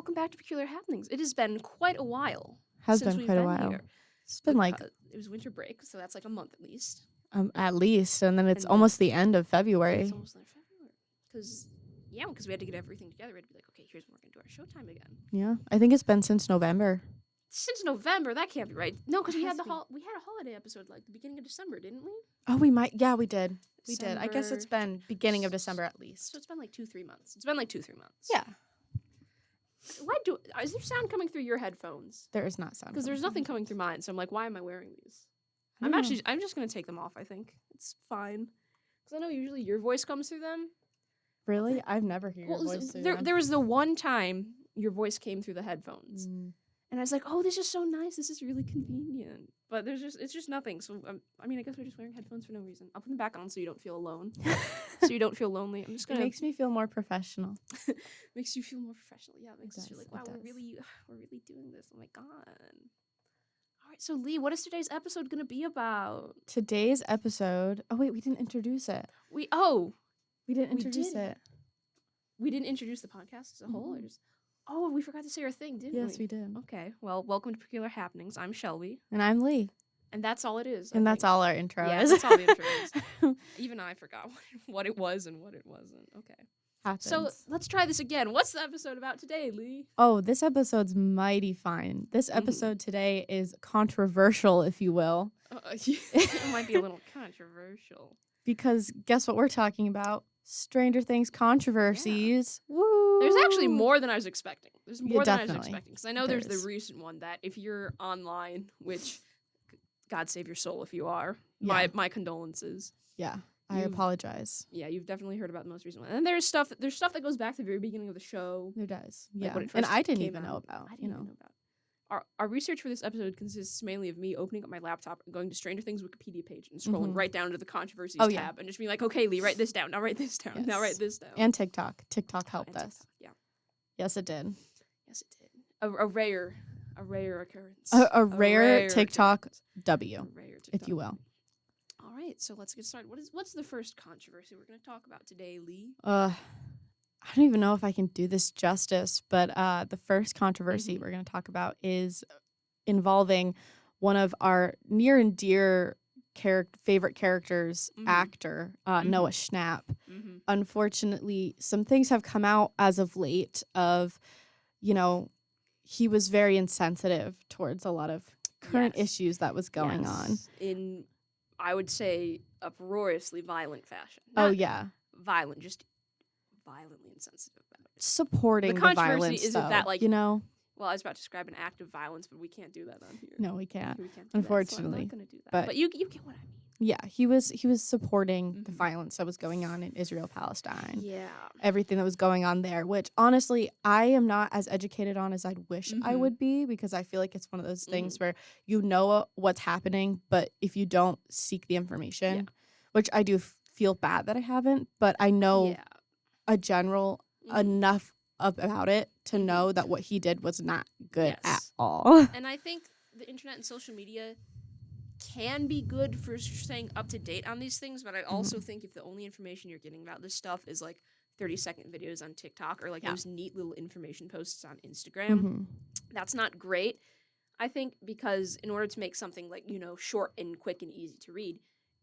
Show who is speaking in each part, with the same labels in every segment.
Speaker 1: welcome back to Peculiar Happenings. It has been quite a while.
Speaker 2: Has
Speaker 1: since
Speaker 2: been
Speaker 1: we've
Speaker 2: quite a while.
Speaker 1: Here.
Speaker 2: It's been like
Speaker 1: It was winter break, so that's like a month at least.
Speaker 2: At least, and then it's
Speaker 1: And
Speaker 2: almost the end of February.
Speaker 1: It's almost the end of February. Because we had to get everything together. We had to be like, okay, here's when we're gonna do our showtime again.
Speaker 2: Yeah, I think it's been since November.
Speaker 1: Since November, that can't be right. No, because we had a holiday episode like the beginning of December, didn't we?
Speaker 2: Oh, we might. Yeah, we did. We did. I guess
Speaker 1: December.
Speaker 2: it's been beginning of December at least.
Speaker 1: So it's been like 2-3 months. It's been like 2-3 months.
Speaker 2: Yeah.
Speaker 1: Is there sound coming through your headphones?
Speaker 2: There is not sound.
Speaker 1: Because there's nothing coming through mine, so I'm like, why am I wearing these?
Speaker 2: I'm
Speaker 1: just gonna take them off. I think it's fine. Because I know usually your voice comes through them.
Speaker 2: Really? I've never heard your voice through them.
Speaker 1: There was the one time your voice came through the headphones, and I was like, oh, this is so nice. This is really convenient. But it's just nothing. So I guess we're just wearing headphones for no reason. I'll put them back on so you don't feel alone, so you don't feel lonely. I'm just gonna.
Speaker 2: It makes me feel more professional.
Speaker 1: Makes you feel more professional. Yeah, it makes us feel like, wow, we're really doing this. Oh my god. All right, so Lee, what is today's episode gonna be about?
Speaker 2: Today's episode. Oh wait, we didn't introduce it.
Speaker 1: We
Speaker 2: didn't introduce it.
Speaker 1: We didn't introduce the podcast as a whole. We forgot to say our thing, didn't we?
Speaker 2: Yes, we did.
Speaker 1: Okay, well, welcome to Peculiar Happenings. I'm Shelby.
Speaker 2: And I'm Lee.
Speaker 1: And that's all it is.
Speaker 2: And that's all our intro is.
Speaker 1: That's all the intro is. Even I forgot what it was and what it wasn't. Okay.
Speaker 2: Happens.
Speaker 1: So let's try this again. What's the episode about today, Lee?
Speaker 2: Oh, this episode's mighty fine. This episode today is controversial, if you will.
Speaker 1: It might be a little controversial.
Speaker 2: Because guess what we're talking about? Stranger Things controversies. Yeah. Woo!
Speaker 1: There's actually more than I was expecting. There's more than I was expecting. Because I know there's the recent one that if you're online, which God save your soul if you are. Yeah. My condolences.
Speaker 2: Yeah. I apologize.
Speaker 1: Yeah, you've definitely heard about the most recent one. And there's stuff that goes back to the very beginning of the show.
Speaker 2: There does.
Speaker 1: Like
Speaker 2: yeah. And I didn't even know about.
Speaker 1: I didn't even know about. Our research for this episode consists mainly of me opening up my laptop and going to Stranger Things Wikipedia page and scrolling right down to the Controversies tab and just being like, okay, Lee, write this down. Now write this down. Yes. Now write this down.
Speaker 2: And TikTok. TikTok helped us.
Speaker 1: Yeah.
Speaker 2: Yes, it did.
Speaker 1: Yes, it did. A rare occurrence.
Speaker 2: A rare TikTok W, if you will.
Speaker 1: All right, so let's get started. What's the first controversy we're going to talk about today, Lee?
Speaker 2: I don't even know if I can do this justice, but the first controversy we're going to talk about is involving one of our near and dear favorite characters, actor, Noah Schnapp. Unfortunately, some things have come out as of late of, he was very insensitive towards a lot of current issues that was going on.
Speaker 1: In, I would say, uproariously violent fashion. Violent, just violently insensitive about it.
Speaker 2: Supporting the violence,
Speaker 1: isn't that like,
Speaker 2: Well,
Speaker 1: I was about to describe an act of violence, but we can't do that on here.
Speaker 2: No, we can't.
Speaker 1: Unfortunately. So I'm not going to do that. But you get what I mean.
Speaker 2: Yeah, he was supporting the violence that was going on in Israel-Palestine.
Speaker 1: Yeah.
Speaker 2: Everything that was going on there, which honestly, I am not as educated on as I'd wish I would be, because I feel like it's one of those things where you know what's happening, but if you don't seek the information, which I do feel bad that I haven't, but I know a general enough about it to know that what he did was not good at all.
Speaker 1: And I think the internet and social media can be good for staying up to date on these things, but I also think if the only information you're getting about this stuff is like 30-second videos on TikTok or like those neat little information posts on Instagram, that's not great. I think because in order to make something like, short and quick and easy to read,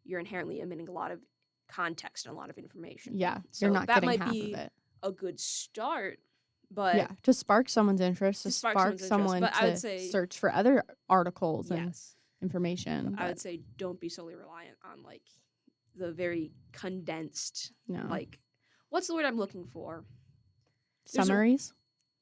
Speaker 1: you're inherently omitting a lot of context and a lot of information.
Speaker 2: Yeah,
Speaker 1: so
Speaker 2: you're not getting half
Speaker 1: of it. That might be a good start, but
Speaker 2: to spark someone's interest, to spark someone to I would say, search for other articles and information.
Speaker 1: I would say don't be solely reliant on like the very condensed, like, what's the word I'm looking for?
Speaker 2: Summaries?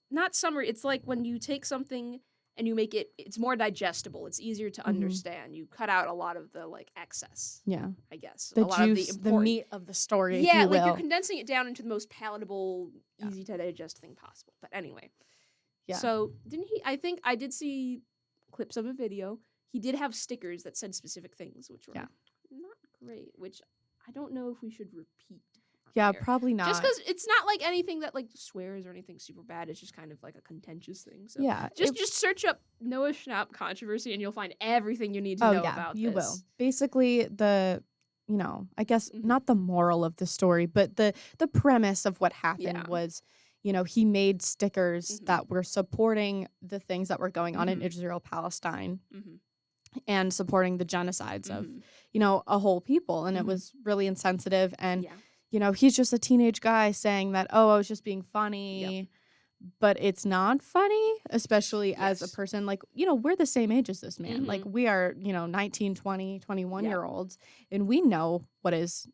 Speaker 1: Not summary. It's like when you take something and you make it's more digestible. It's easier to understand. You cut out a lot of the like excess.
Speaker 2: Yeah.
Speaker 1: I guess.
Speaker 2: The juice, the meat of the story.
Speaker 1: Yeah,
Speaker 2: if you will.
Speaker 1: You're condensing it down into the most palatable, easy to digest thing possible. But anyway. Yeah. So I think I did see clips of a video. He did have stickers that said specific things, which were not great, which I don't know if we should repeat.
Speaker 2: Yeah, probably not.
Speaker 1: Just because it's not like anything that like swears or anything super bad. It's just kind of like a contentious thing. So just search up Noah Schnapp controversy and you'll find everything you need to know about
Speaker 2: you
Speaker 1: this.
Speaker 2: Will. Basically, I guess not the moral of the story, but the premise of what happened was, he made stickers that were supporting the things that were going on in Israel, Palestine, and supporting the genocides of, a whole people. And it was really insensitive. And, he's just a teenage guy saying that, oh, I was just being funny. But it's not funny, especially as a person like, we're the same age as this man. Like we are, 19, 20, 21-year-olds. And we know what is.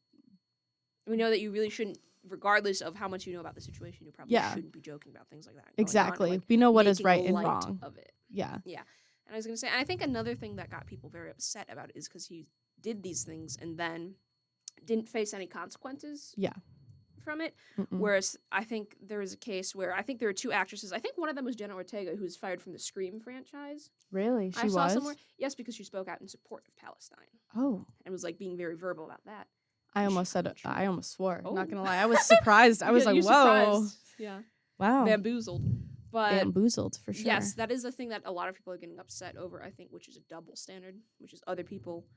Speaker 1: We know that you really shouldn't, regardless of how much you know about the situation, you probably shouldn't be joking about things like that.
Speaker 2: Exactly.
Speaker 1: On,
Speaker 2: we know what is right
Speaker 1: making
Speaker 2: and
Speaker 1: light
Speaker 2: wrong.
Speaker 1: Of it.
Speaker 2: Yeah.
Speaker 1: Yeah. And I was going to say, and I think another thing that got people very upset about it is because he did these things and then didn't face any consequences.
Speaker 2: Yeah.
Speaker 1: From it. Whereas I think there is a case where I think there are two actresses. I think one of them was Jenna Ortega, who was fired from the Scream franchise.
Speaker 2: Really?
Speaker 1: I saw somewhere. Yes, because she spoke out in support of Palestine.
Speaker 2: Oh.
Speaker 1: And was like being very verbal about that.
Speaker 2: I almost swore. Oh. Not gonna lie. I was surprised. I was like, whoa.
Speaker 1: Surprised. Yeah.
Speaker 2: Wow.
Speaker 1: Bamboozled. But
Speaker 2: bamboozled for sure.
Speaker 1: Yes, that is the thing that a lot of people are getting upset over, I think, which is a double standard, which is other people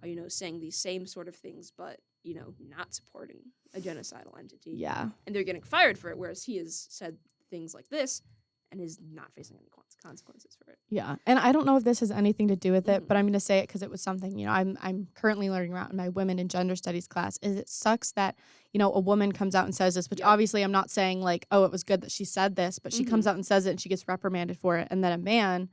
Speaker 1: are, saying these same sort of things, but, not supporting a genocidal entity.
Speaker 2: Yeah.
Speaker 1: And they're getting fired for it, whereas he has said things like this and is not facing any consequences for it.
Speaker 2: Yeah. And I don't know if this has anything to do with it, but I'm going to say it because it was something, I'm currently learning about in my women and gender studies class, is it sucks that, a woman comes out and says this, which obviously I'm not saying like, oh, it was good that she said this, but she comes out and says it and she gets reprimanded for it. And then a man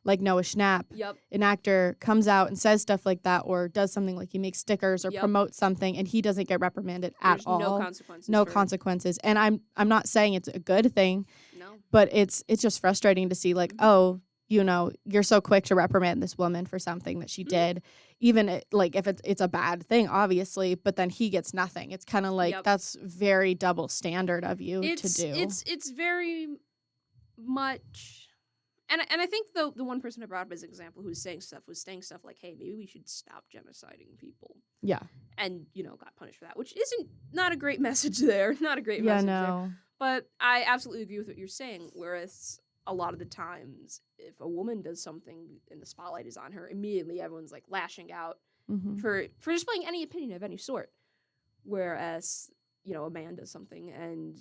Speaker 2: like Noah Schnapp, an actor, comes out and says stuff like that or does something like he makes stickers or promotes something and he doesn't get reprimanded at all.
Speaker 1: No consequences.
Speaker 2: No consequences. And I'm not saying it's a good thing.
Speaker 1: No.
Speaker 2: But it's just frustrating to see like, oh, you're so quick to reprimand this woman for something that she did, even like if it's a bad thing, obviously, but then he gets nothing. It's kind of like that's very double standard of you to do.
Speaker 1: It's very much. And I think the one person I brought up as an example who was saying stuff like, hey, maybe we should stop genociding people.
Speaker 2: Yeah.
Speaker 1: And, got punished for that, which not a great message there. Not a great message there. But I absolutely agree with what you're saying, whereas a lot of the times if a woman does something and the spotlight is on her, immediately everyone's like lashing out for displaying any opinion of any sort. Whereas, a man does something and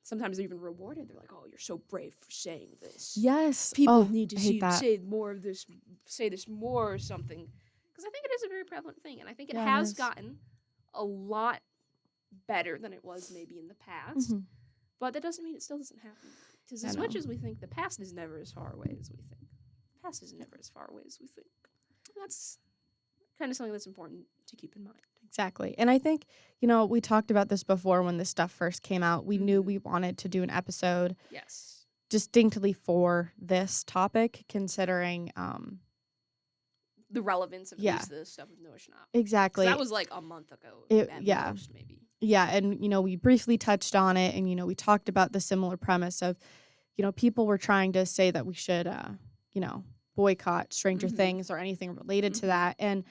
Speaker 1: sometimes they're even rewarded. They're like, oh, you're so brave for saying this.
Speaker 2: Yes.
Speaker 1: People need to see you say more of this, say this more or something. Because I think it is a very prevalent thing. And I think it has gotten a lot better than it was maybe in the past. But that doesn't mean it still doesn't happen. Because as much as we think, the past is never as far away as we think. The past is never as far away as we think. And that's kind of something that's important to keep in mind.
Speaker 2: Exactly. And I think, we talked about this before when this stuff first came out. We knew we wanted to do an episode distinctly for this topic, considering
Speaker 1: the relevance of the stuff with Noah Schnapp.
Speaker 2: Exactly.
Speaker 1: That was like a month ago. Most, maybe. Yeah.
Speaker 2: And, we briefly touched on it and, we talked about the similar premise of, people were trying to say that we should, boycott Stranger Things or anything related to that. And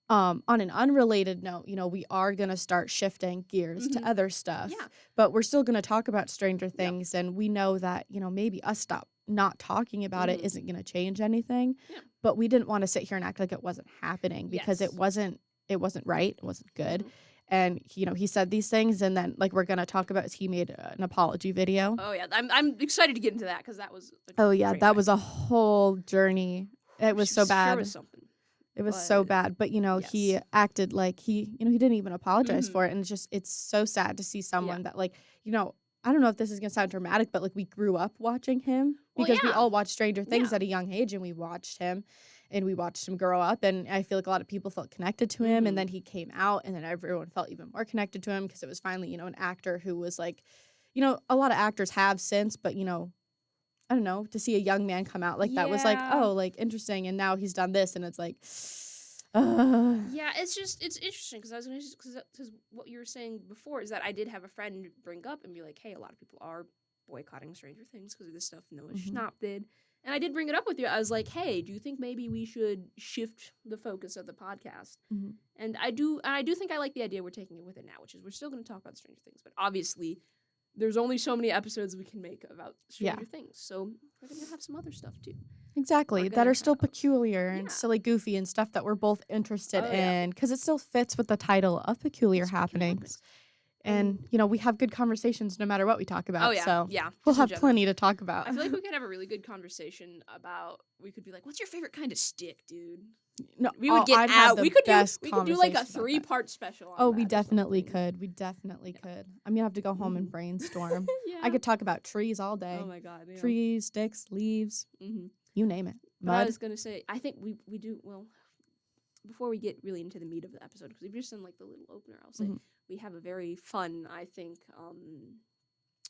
Speaker 2: on an unrelated note, we are going to start shifting gears to other stuff, but we're still going to talk about Stranger Things. And we know that, maybe us not talking about it isn't going to change anything, but we didn't want to sit here and act like it wasn't happening because it wasn't right. It wasn't good. And, he said these things and then like we're going to talk about is he made an apology video.
Speaker 1: Oh yeah. I'm excited to get into that because that was
Speaker 2: that was a whole journey. It was so bad.
Speaker 1: Sure was something.
Speaker 2: It was so bad, but he acted like he didn't even apologize for it, and it's so sad to see someone that like I don't know if this is gonna sound dramatic, but like we grew up watching him because we all watched Stranger Things at a young age, and we watched him grow up, and I feel like a lot of people felt connected to him, and then he came out, and then everyone felt even more connected to him because it was finally an actor who was like, a lot of actors have since, but I don't know, to see a young man come out like that was like, oh, like interesting. And now he's done this and it's like,
Speaker 1: yeah, it's interesting because what you were saying before is that I did have a friend bring up and be like, hey, a lot of people are boycotting Stranger Things because of this stuff Noah Schnapp did. And I did bring it up with you. I was like, hey, do you think maybe we should shift the focus of the podcast? And I do think I like the idea we're taking it with it now, which is we're still going to talk about Stranger Things, but obviously there's only so many episodes we can make about Stranger Things. So we're going to have some other stuff too.
Speaker 2: Exactly. That are still peculiar and silly goofy and stuff that we're both interested in because it still fits with the title of Peculiar Happenings. And, you know, we have good conversations no matter what we talk about.
Speaker 1: Oh, yeah.
Speaker 2: So
Speaker 1: Yeah.
Speaker 2: we'll
Speaker 1: just in
Speaker 2: have
Speaker 1: general.
Speaker 2: plenty to talk about.
Speaker 1: I feel like we could have a really good conversation about, we could be like, what's your favorite kind of stick, dude?
Speaker 2: No,
Speaker 1: We would get
Speaker 2: I'd have
Speaker 1: out.
Speaker 2: the
Speaker 1: We could do
Speaker 2: best
Speaker 1: like a
Speaker 2: conversation about that.
Speaker 1: 3-part special on
Speaker 2: Oh,
Speaker 1: that
Speaker 2: we
Speaker 1: or
Speaker 2: definitely
Speaker 1: something.
Speaker 2: could. We definitely could. I'm going to have to go home and brainstorm.
Speaker 1: Yeah.
Speaker 2: I could talk about trees all day.
Speaker 1: Oh my god. Yeah.
Speaker 2: Trees, sticks, leaves, you name it.
Speaker 1: But I
Speaker 2: Mud.
Speaker 1: was gonna say, I think we do well. Before we get really into the meat of the episode, because we've just done like the little opener, I'll say we have a very fun. I think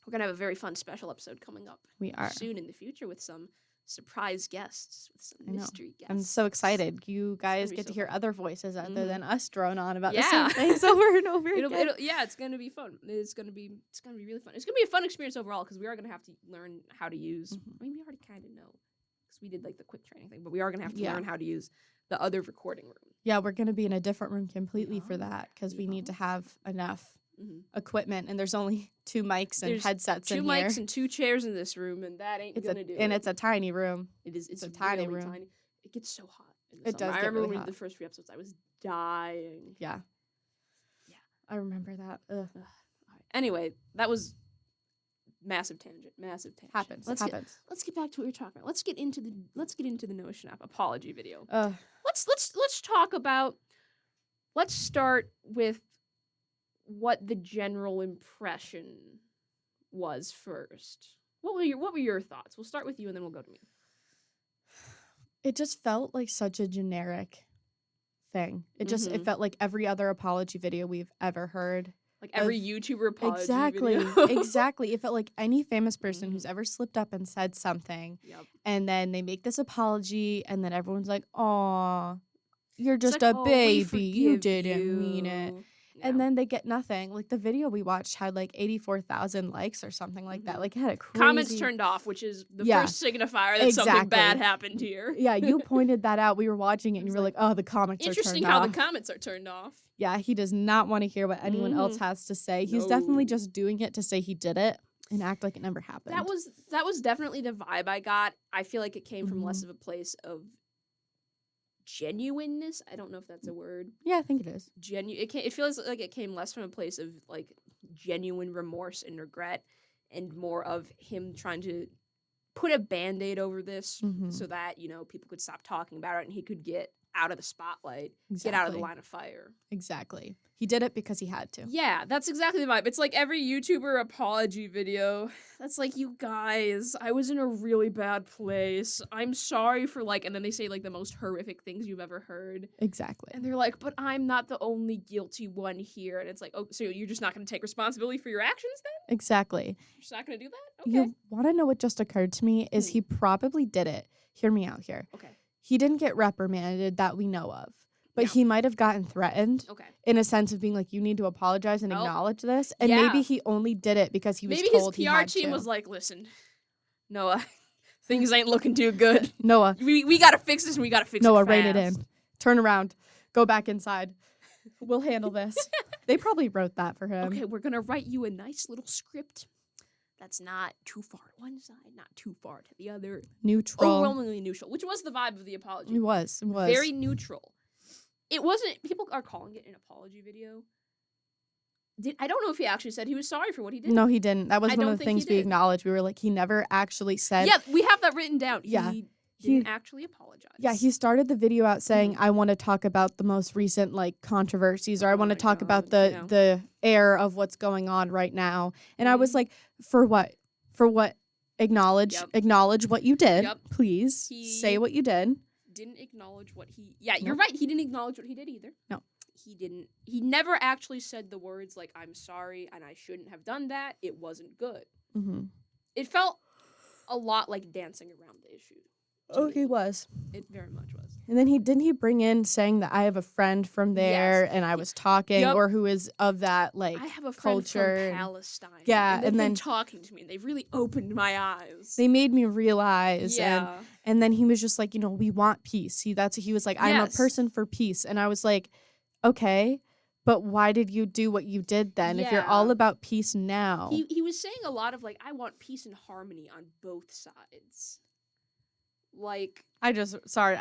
Speaker 1: we're gonna have a very fun special episode coming up.
Speaker 2: We are.
Speaker 1: Soon in the future with some surprise guests, with some
Speaker 2: I know.
Speaker 1: mystery guests.
Speaker 2: I'm so excited. You guys
Speaker 1: gonna be
Speaker 2: get to
Speaker 1: so
Speaker 2: hear
Speaker 1: fun.
Speaker 2: other voices other than us drone on about the
Speaker 1: Yeah.
Speaker 2: same things over and over again.
Speaker 1: Yeah, it's gonna be fun. It's gonna be really fun. It's gonna be a fun experience overall because we are gonna have to learn how to use. I mean, we already kind of know because we did like the quick training thing, but we are gonna have to learn how to use the other recording room.
Speaker 2: Yeah, we're going to be in a different room completely for that because we need to have enough equipment, and there's only 2 mics and headsets in here.
Speaker 1: 2 mics and 2 chairs in this room, and that ain't gonna do it.
Speaker 2: And it's a tiny room.
Speaker 1: It is. It's
Speaker 2: a tiny
Speaker 1: really
Speaker 2: room.
Speaker 1: Tiny. It gets so hot. In the
Speaker 2: It
Speaker 1: summer.
Speaker 2: does
Speaker 1: I
Speaker 2: get
Speaker 1: remember
Speaker 2: really
Speaker 1: when we
Speaker 2: hot.
Speaker 1: did the first 3 episodes. I was dying.
Speaker 2: Yeah. I remember that. Ugh.
Speaker 1: Anyway, that was massive tangent.
Speaker 2: Happens.
Speaker 1: Let's
Speaker 2: happens.
Speaker 1: Let's get back to what you're talking about. Let's get into the Notion app apology video.
Speaker 2: Ugh.
Speaker 1: Let's talk about. Let's start with what the general impression was first. What were your thoughts? We'll start with you and then we'll go to me.
Speaker 2: It just felt like such a generic thing. It felt like every other apology video we've ever heard.
Speaker 1: Like every YouTuber apology
Speaker 2: Exactly.
Speaker 1: video.
Speaker 2: Exactly. It felt like any famous person who's ever slipped up and said something.
Speaker 1: Yep.
Speaker 2: And then they make this apology and then everyone's like, "Aw, you're just
Speaker 1: like,
Speaker 2: a
Speaker 1: "Oh, we
Speaker 2: baby. You
Speaker 1: forgive
Speaker 2: didn't mean it."
Speaker 1: you."
Speaker 2: And
Speaker 1: Yeah.
Speaker 2: then they get nothing. Like the video we watched had like 84,000 likes or something like that. Like it had a crazy...
Speaker 1: Comments turned off, which is the first signifier that something bad happened here.
Speaker 2: Yeah, you pointed that out. We were watching it and you were like, "Oh, the comments are turned off."
Speaker 1: Interesting how the comments are turned off.
Speaker 2: Yeah, he does not want to hear what anyone else has to say. He's definitely just doing it to say he did it and act like it never happened.
Speaker 1: That was definitely the vibe I got. I feel like it came from less of a place of genuineness. I don't know if that's a word.
Speaker 2: Yeah, I think it is.
Speaker 1: It feels like it came less from a place of like genuine remorse and regret and more of him trying to put a band-aid over this so that, you know, people could stop talking about it and he could get out of the spotlight, get out of the line of fire.
Speaker 2: Exactly. He did it because he had to.
Speaker 1: Yeah, that's exactly the vibe. It's like every YouTuber apology video. That's like, "You guys, I was in a really bad place. I'm sorry for like," and then they say like the most horrific things you've ever heard.
Speaker 2: Exactly.
Speaker 1: And they're like, "But I'm not the only guilty one here." And it's like, "Oh, so you're just not going to take responsibility for your actions then?
Speaker 2: Exactly.
Speaker 1: You're just not going to do that?" Okay.
Speaker 2: You want to know what just occurred to me is he probably did it. Hear me out here.
Speaker 1: Okay.
Speaker 2: He didn't get reprimanded that we know of. But he might have gotten threatened in a sense of being like, "You need to apologize and acknowledge this." And maybe he only did it because he was told he had to.
Speaker 1: Maybe his PR team was like, "Listen, Noah, things ain't looking too good.
Speaker 2: Noah.
Speaker 1: We got to fix this and we got to fix it
Speaker 2: Noah,
Speaker 1: fast.
Speaker 2: rein it in. Turn around. Go back inside. We'll handle this." They probably wrote that for him.
Speaker 1: Okay, we're going to write you a nice little script that's not too far to one side, not too far to the other.
Speaker 2: Neutral.
Speaker 1: Overwhelmingly neutral, which was the vibe of the apology.
Speaker 2: It was.
Speaker 1: Very neutral. It wasn't, people are calling it an apology video. I don't know if he actually said he was sorry for what he did.
Speaker 2: No, he didn't. That was one of the things we
Speaker 1: did.
Speaker 2: acknowledged. We were like, he never actually said.
Speaker 1: Yeah, we have that written down.
Speaker 2: Yeah.
Speaker 1: He didn't actually apologize.
Speaker 2: Yeah, he started the video out saying, "I want to talk about the most recent like controversies, or I want to talk about the air of what's going on right now." And I was like, "For what? For what? Acknowledge what you did, please. Say what you did."
Speaker 1: Didn't acknowledge what he... Yeah, you're right. He didn't acknowledge what he did either.
Speaker 2: No.
Speaker 1: He didn't. He never actually said the words like, "I'm sorry and I shouldn't have done that. It wasn't good."
Speaker 2: Mm-hmm.
Speaker 1: It felt a lot like dancing around the issue.
Speaker 2: Oh, he was.
Speaker 1: It very much was.
Speaker 2: And then didn't he bring in saying that I have a friend from there and I was talking or who is of that like
Speaker 1: I have a friend
Speaker 2: culture
Speaker 1: from Palestine.
Speaker 2: Yeah,
Speaker 1: and they've
Speaker 2: and then
Speaker 1: been talking to me and they've really opened my eyes.
Speaker 2: They made me realize
Speaker 1: Yeah.
Speaker 2: and then he was just like, we want peace. He was like, "I'm a person for peace." And I was like, "Okay, but why did you do what you did then if you're all about peace now?"
Speaker 1: He was saying a lot of like, "I want peace and harmony on both sides." Like,
Speaker 2: I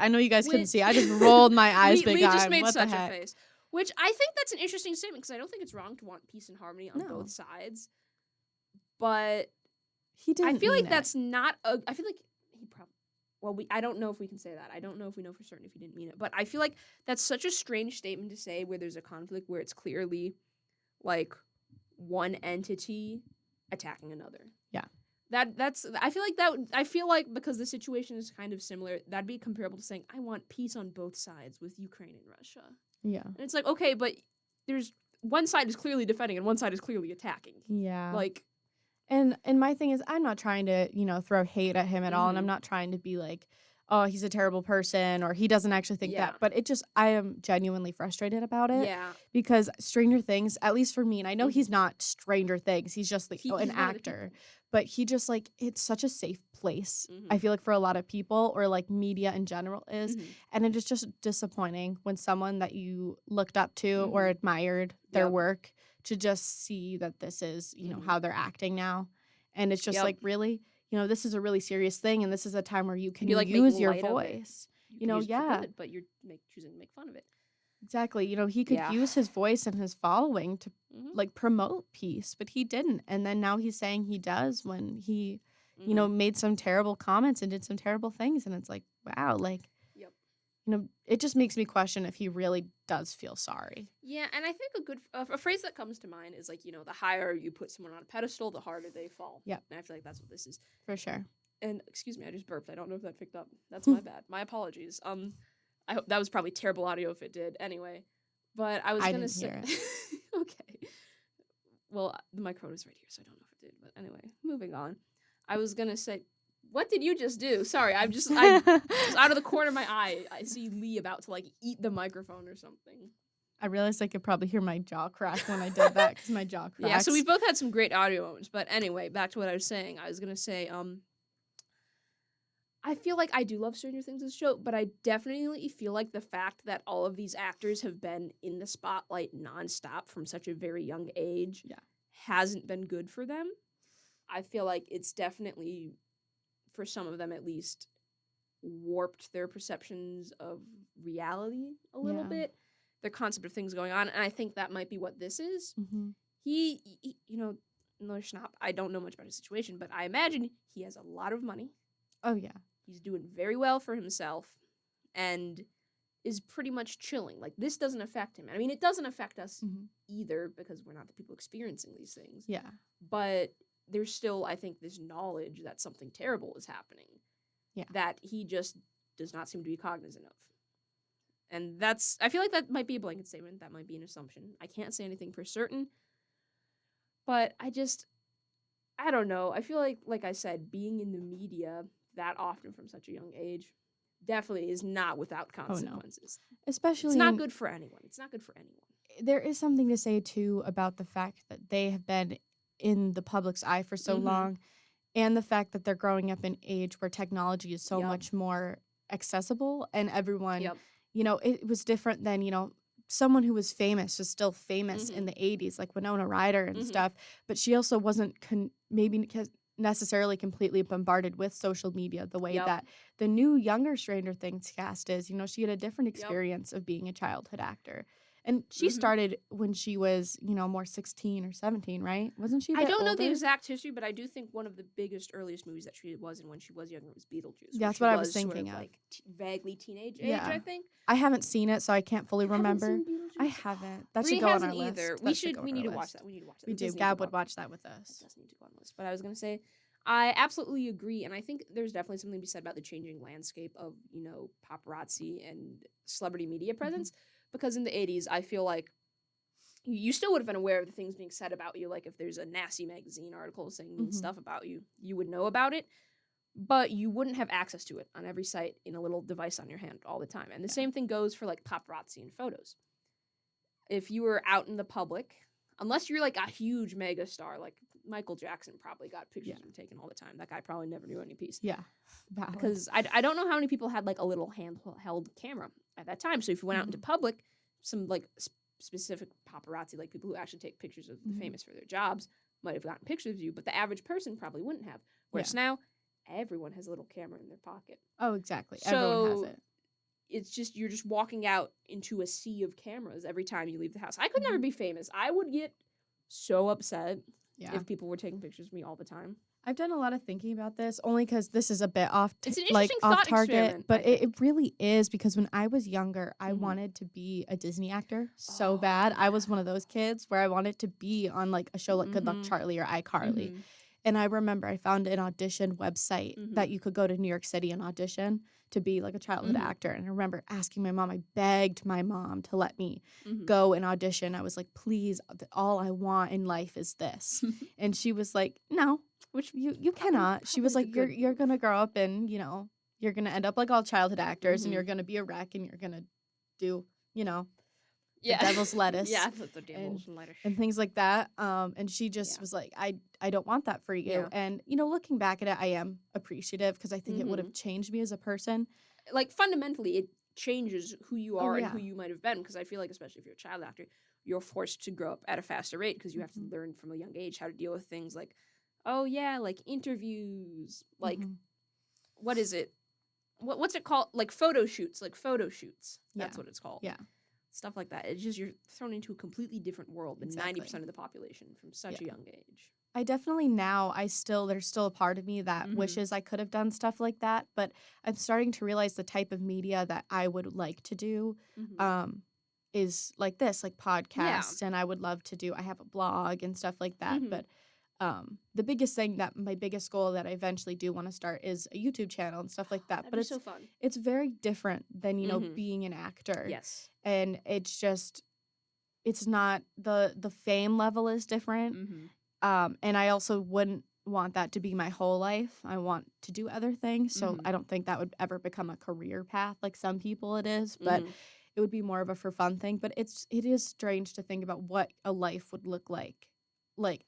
Speaker 2: know you guys couldn't see. I just rolled my eyes big
Speaker 1: we just
Speaker 2: on.
Speaker 1: made
Speaker 2: What
Speaker 1: such
Speaker 2: the
Speaker 1: a
Speaker 2: heck?
Speaker 1: face. Which I think that's an interesting statement because I don't think it's wrong to want peace and harmony on
Speaker 2: No.
Speaker 1: both sides. But
Speaker 2: He didn't
Speaker 1: I feel
Speaker 2: mean
Speaker 1: like
Speaker 2: it.
Speaker 1: that's not a. I feel like he probably. Well, I don't know if we can say that. I don't know if we know for certain if he didn't mean it. But I feel like that's such a strange statement to say where there's a conflict where it's clearly like one entity attacking another.
Speaker 2: Yeah.
Speaker 1: That's I feel like because the situation is kind of similar, that'd be comparable to saying I want peace on both sides with Ukraine and Russia.
Speaker 2: Yeah.
Speaker 1: And it's like, okay, but there's one side is clearly defending and one side is clearly attacking.
Speaker 2: Yeah.
Speaker 1: Like,
Speaker 2: and my thing is, I'm not trying to, throw hate at him at all. And I'm
Speaker 1: Mhm.
Speaker 2: not trying to be like, oh, he's a terrible person or he doesn't actually think
Speaker 1: Yeah.
Speaker 2: that. But I am genuinely frustrated about it.
Speaker 1: yeah.
Speaker 2: Because Stranger Things, at least for me, and I know
Speaker 1: Mhm.
Speaker 2: he's not Stranger Things, he's just like
Speaker 1: He's
Speaker 2: an
Speaker 1: one of the
Speaker 2: actor.
Speaker 1: people.
Speaker 2: But he just like, it's such a safe place.
Speaker 1: Mhm.
Speaker 2: I feel like for a lot of people or like media in general is.
Speaker 1: Mhm.
Speaker 2: And it is just disappointing when someone that you looked up to or
Speaker 1: Mhm.
Speaker 2: admired their
Speaker 1: Yep.
Speaker 2: work to just see that this is,
Speaker 1: Mhm.
Speaker 2: how they're acting now. And it's just
Speaker 1: Yep.
Speaker 2: like, really, this is a really serious thing. And this is a time where you can
Speaker 1: You're, like,
Speaker 2: use
Speaker 1: making
Speaker 2: your
Speaker 1: light of it.
Speaker 2: voice.
Speaker 1: You can use it for
Speaker 2: Yeah.
Speaker 1: good, but you're choosing to make fun of it.
Speaker 2: Exactly. He could
Speaker 1: Yeah.
Speaker 2: use his voice and his following to
Speaker 1: Mhm.
Speaker 2: like promote peace, but he didn't. And then now he's saying he does when he,
Speaker 1: Mhm.
Speaker 2: made some terrible comments and did some terrible things. And it's like, wow, like,
Speaker 1: Yep.
Speaker 2: it just makes me question if he really does feel sorry.
Speaker 1: Yeah, and I think a phrase that comes to mind is like, the higher you put someone on a pedestal, the harder they fall.
Speaker 2: Yep.
Speaker 1: And I feel like that's what this is.
Speaker 2: For sure.
Speaker 1: And excuse me, I just burped. I don't know if that picked up. That's my bad. My apologies. I hope that was probably terrible audio if it did. Anyway, but I was
Speaker 2: I
Speaker 1: gonna
Speaker 2: didn't
Speaker 1: say,
Speaker 2: hear it.
Speaker 1: okay. Well, the microphone is right here, so I don't know if it did. But anyway, moving on. I was gonna say, what did you just do? Sorry, I just out of the corner of my eye, I see Lee about to like eat the microphone or something.
Speaker 2: I realized I could probably hear my jaw crack when I did that because my jaw cracks.
Speaker 1: Yeah, so we both had some great audio moments. But anyway, back to what I was saying. I was gonna say, I feel like I do love Stranger Things as a show, but I definitely feel like the fact that all of these actors have been in the spotlight nonstop from such a very young age hasn't been good for them. I feel like it's definitely, for some of them at least, warped their perceptions of reality a little bit, their concept of things going on, and I think that might be what this is.
Speaker 2: Mm-hmm.
Speaker 1: He no schnapp, I don't know much about his situation, but I imagine he has a lot of money.
Speaker 2: Oh, yeah.
Speaker 1: He's doing very well for himself and is pretty much chilling. Like, this doesn't affect him. I mean, it doesn't affect us either because we're not the people experiencing these things.
Speaker 2: Yeah.
Speaker 1: But there's still, I think, this knowledge that something terrible is happening that he just does not seem to be cognizant of. And I feel like that might be a blanket statement. That might be an assumption. I can't say anything for certain. But I don't know. I feel like I said, being in the media that often from such a young age definitely is not without consequences.
Speaker 2: Oh, no. Especially
Speaker 1: it's not good for anyone. It's not good for anyone.
Speaker 2: There is something to say too about the fact that they have been in the public's eye for so long, and the fact that they're growing up in an age where technology is so much more accessible, and everyone, it was different than, someone who was famous was still famous in the 80s, like Winona Ryder and stuff, but she also wasn't maybe necessarily completely bombarded with social media the way that the new younger Stranger Things cast is. She had a different experience of being a childhood actor. And she started when she was, more 16 or 17, right? Wasn't she a bit
Speaker 1: I don't know the
Speaker 2: older?
Speaker 1: exact history, but I do think one of the biggest, earliest movies that she was in when she was younger was Beetlejuice.
Speaker 2: That's what I was thinking
Speaker 1: sort
Speaker 2: of.
Speaker 1: Like vaguely teenage age, I think.
Speaker 2: I haven't seen it, so I can't fully remember.
Speaker 1: Haven't seen Beetlejuice?
Speaker 2: I haven't. That
Speaker 1: Bree
Speaker 2: should go on our
Speaker 1: hasn't either.
Speaker 2: list.
Speaker 1: We need to watch that. We need to watch that.
Speaker 2: We
Speaker 1: It
Speaker 2: do.
Speaker 1: does need to
Speaker 2: Gab
Speaker 1: go
Speaker 2: would
Speaker 1: on.
Speaker 2: watch that with
Speaker 1: It
Speaker 2: us.
Speaker 1: does need to go on the list. But I was going to say, I absolutely agree. And I think there's definitely something to be said about the changing landscape of, paparazzi and celebrity media presence. Because in the 80s, I feel like you still would have been aware of the things being said about you. Like if there's a nasty magazine article saying mean stuff about you, you would know about it. But you wouldn't have access to it on every site in a little device on your hand all the time. And the same thing goes for like paparazzi and photos. If you were out in the public, unless you're like a huge mega star, like Michael Jackson probably got pictures of him taken all the time. That guy probably never knew any peace.
Speaker 2: Yeah.
Speaker 1: Because I don't know how many people had like a little handheld camera at that time. So if you went out into public, some like specific paparazzi, like people who actually take pictures of the famous for their jobs, might have gotten pictures of you, but the average person probably wouldn't have. Whereas now, everyone has a little camera in their pocket.
Speaker 2: Oh, exactly.
Speaker 1: So
Speaker 2: Everyone has it.
Speaker 1: it's just you're just walking out into a sea of cameras every time you leave the house. I could never be famous. I would get so upset if people were taking pictures of me all the time.
Speaker 2: I've done a lot of thinking about this, only because this is a bit
Speaker 1: It's an
Speaker 2: like
Speaker 1: interesting
Speaker 2: off
Speaker 1: thought
Speaker 2: target,
Speaker 1: experiment,
Speaker 2: but
Speaker 1: I
Speaker 2: it really is, because when I was younger, I
Speaker 1: Mhm.
Speaker 2: wanted to be a Disney actor so
Speaker 1: Oh,
Speaker 2: bad. I was
Speaker 1: yeah.
Speaker 2: one of those kids where I wanted to be on like a show like Good Luck
Speaker 1: Mhm.
Speaker 2: Charlie or iCarly.
Speaker 1: Mhm.
Speaker 2: And I remember I found an audition website that
Speaker 1: Mhm.
Speaker 2: you could go to New York City and audition to be like a childhood
Speaker 1: Mhm.
Speaker 2: actor. And I remember asking my mom, I begged my mom to let me
Speaker 1: Mhm.
Speaker 2: go and audition. I was like, please, all I want in life is this. And she was like, no, which you cannot. She was
Speaker 1: probably
Speaker 2: like,
Speaker 1: the good
Speaker 2: you're
Speaker 1: move.
Speaker 2: gonna grow up and, you're gonna end up like all childhood actors, and you're
Speaker 1: Mhm.
Speaker 2: gonna be a wreck, and you're gonna do, the
Speaker 1: Yeah.
Speaker 2: devil's lettuce.
Speaker 1: Yeah, the
Speaker 2: and
Speaker 1: devil's lettuce.
Speaker 2: and things like that. And she just
Speaker 1: Yeah.
Speaker 2: was like, I don't want that for you.
Speaker 1: Yeah.
Speaker 2: And looking back at it, I am appreciative, because I think it would have changed me as a person.
Speaker 1: Like fundamentally, it changes who you
Speaker 2: Oh
Speaker 1: are and who
Speaker 2: yeah.
Speaker 1: you might have been. Because I feel like, especially if you're a child actor, you're forced to grow up at a faster rate because you have to
Speaker 2: Mhm.
Speaker 1: learn from a young age how to deal with things like, oh yeah, like interviews, like
Speaker 2: Mhm.
Speaker 1: what is it? What's it called? Like photo shoots. That's
Speaker 2: Yeah.
Speaker 1: what it's called.
Speaker 2: Yeah.
Speaker 1: Stuff like that. It's just you're thrown into a completely different world than
Speaker 2: Exactly.
Speaker 1: 90% of the population from such a
Speaker 2: Yeah.
Speaker 1: young age.
Speaker 2: I definitely now, there's still a part of me that
Speaker 1: Mhm.
Speaker 2: wishes I could have done stuff like that, but I'm starting to realize the type of media that I would like to do
Speaker 1: Mhm.
Speaker 2: is like this, like
Speaker 1: Yeah.
Speaker 2: podcasts, and I have a blog and stuff like that.
Speaker 1: Mhm.
Speaker 2: But the biggest thing, that my biggest goal that I eventually do want to start, is a YouTube channel and stuff like that.
Speaker 1: That'd
Speaker 2: But
Speaker 1: be so fun.
Speaker 2: it's very different than,
Speaker 1: Mhm.
Speaker 2: being an actor.
Speaker 1: Yes.
Speaker 2: And it's not, the fame level is different.
Speaker 1: Mhm.
Speaker 2: And I also wouldn't want that to be my whole life. I want to do other things. So
Speaker 1: Mhm.
Speaker 2: I don't think that would ever become a career path like some people it is, but
Speaker 1: Mhm.
Speaker 2: it would be more of a for fun thing. But it is strange to think about what a life would look like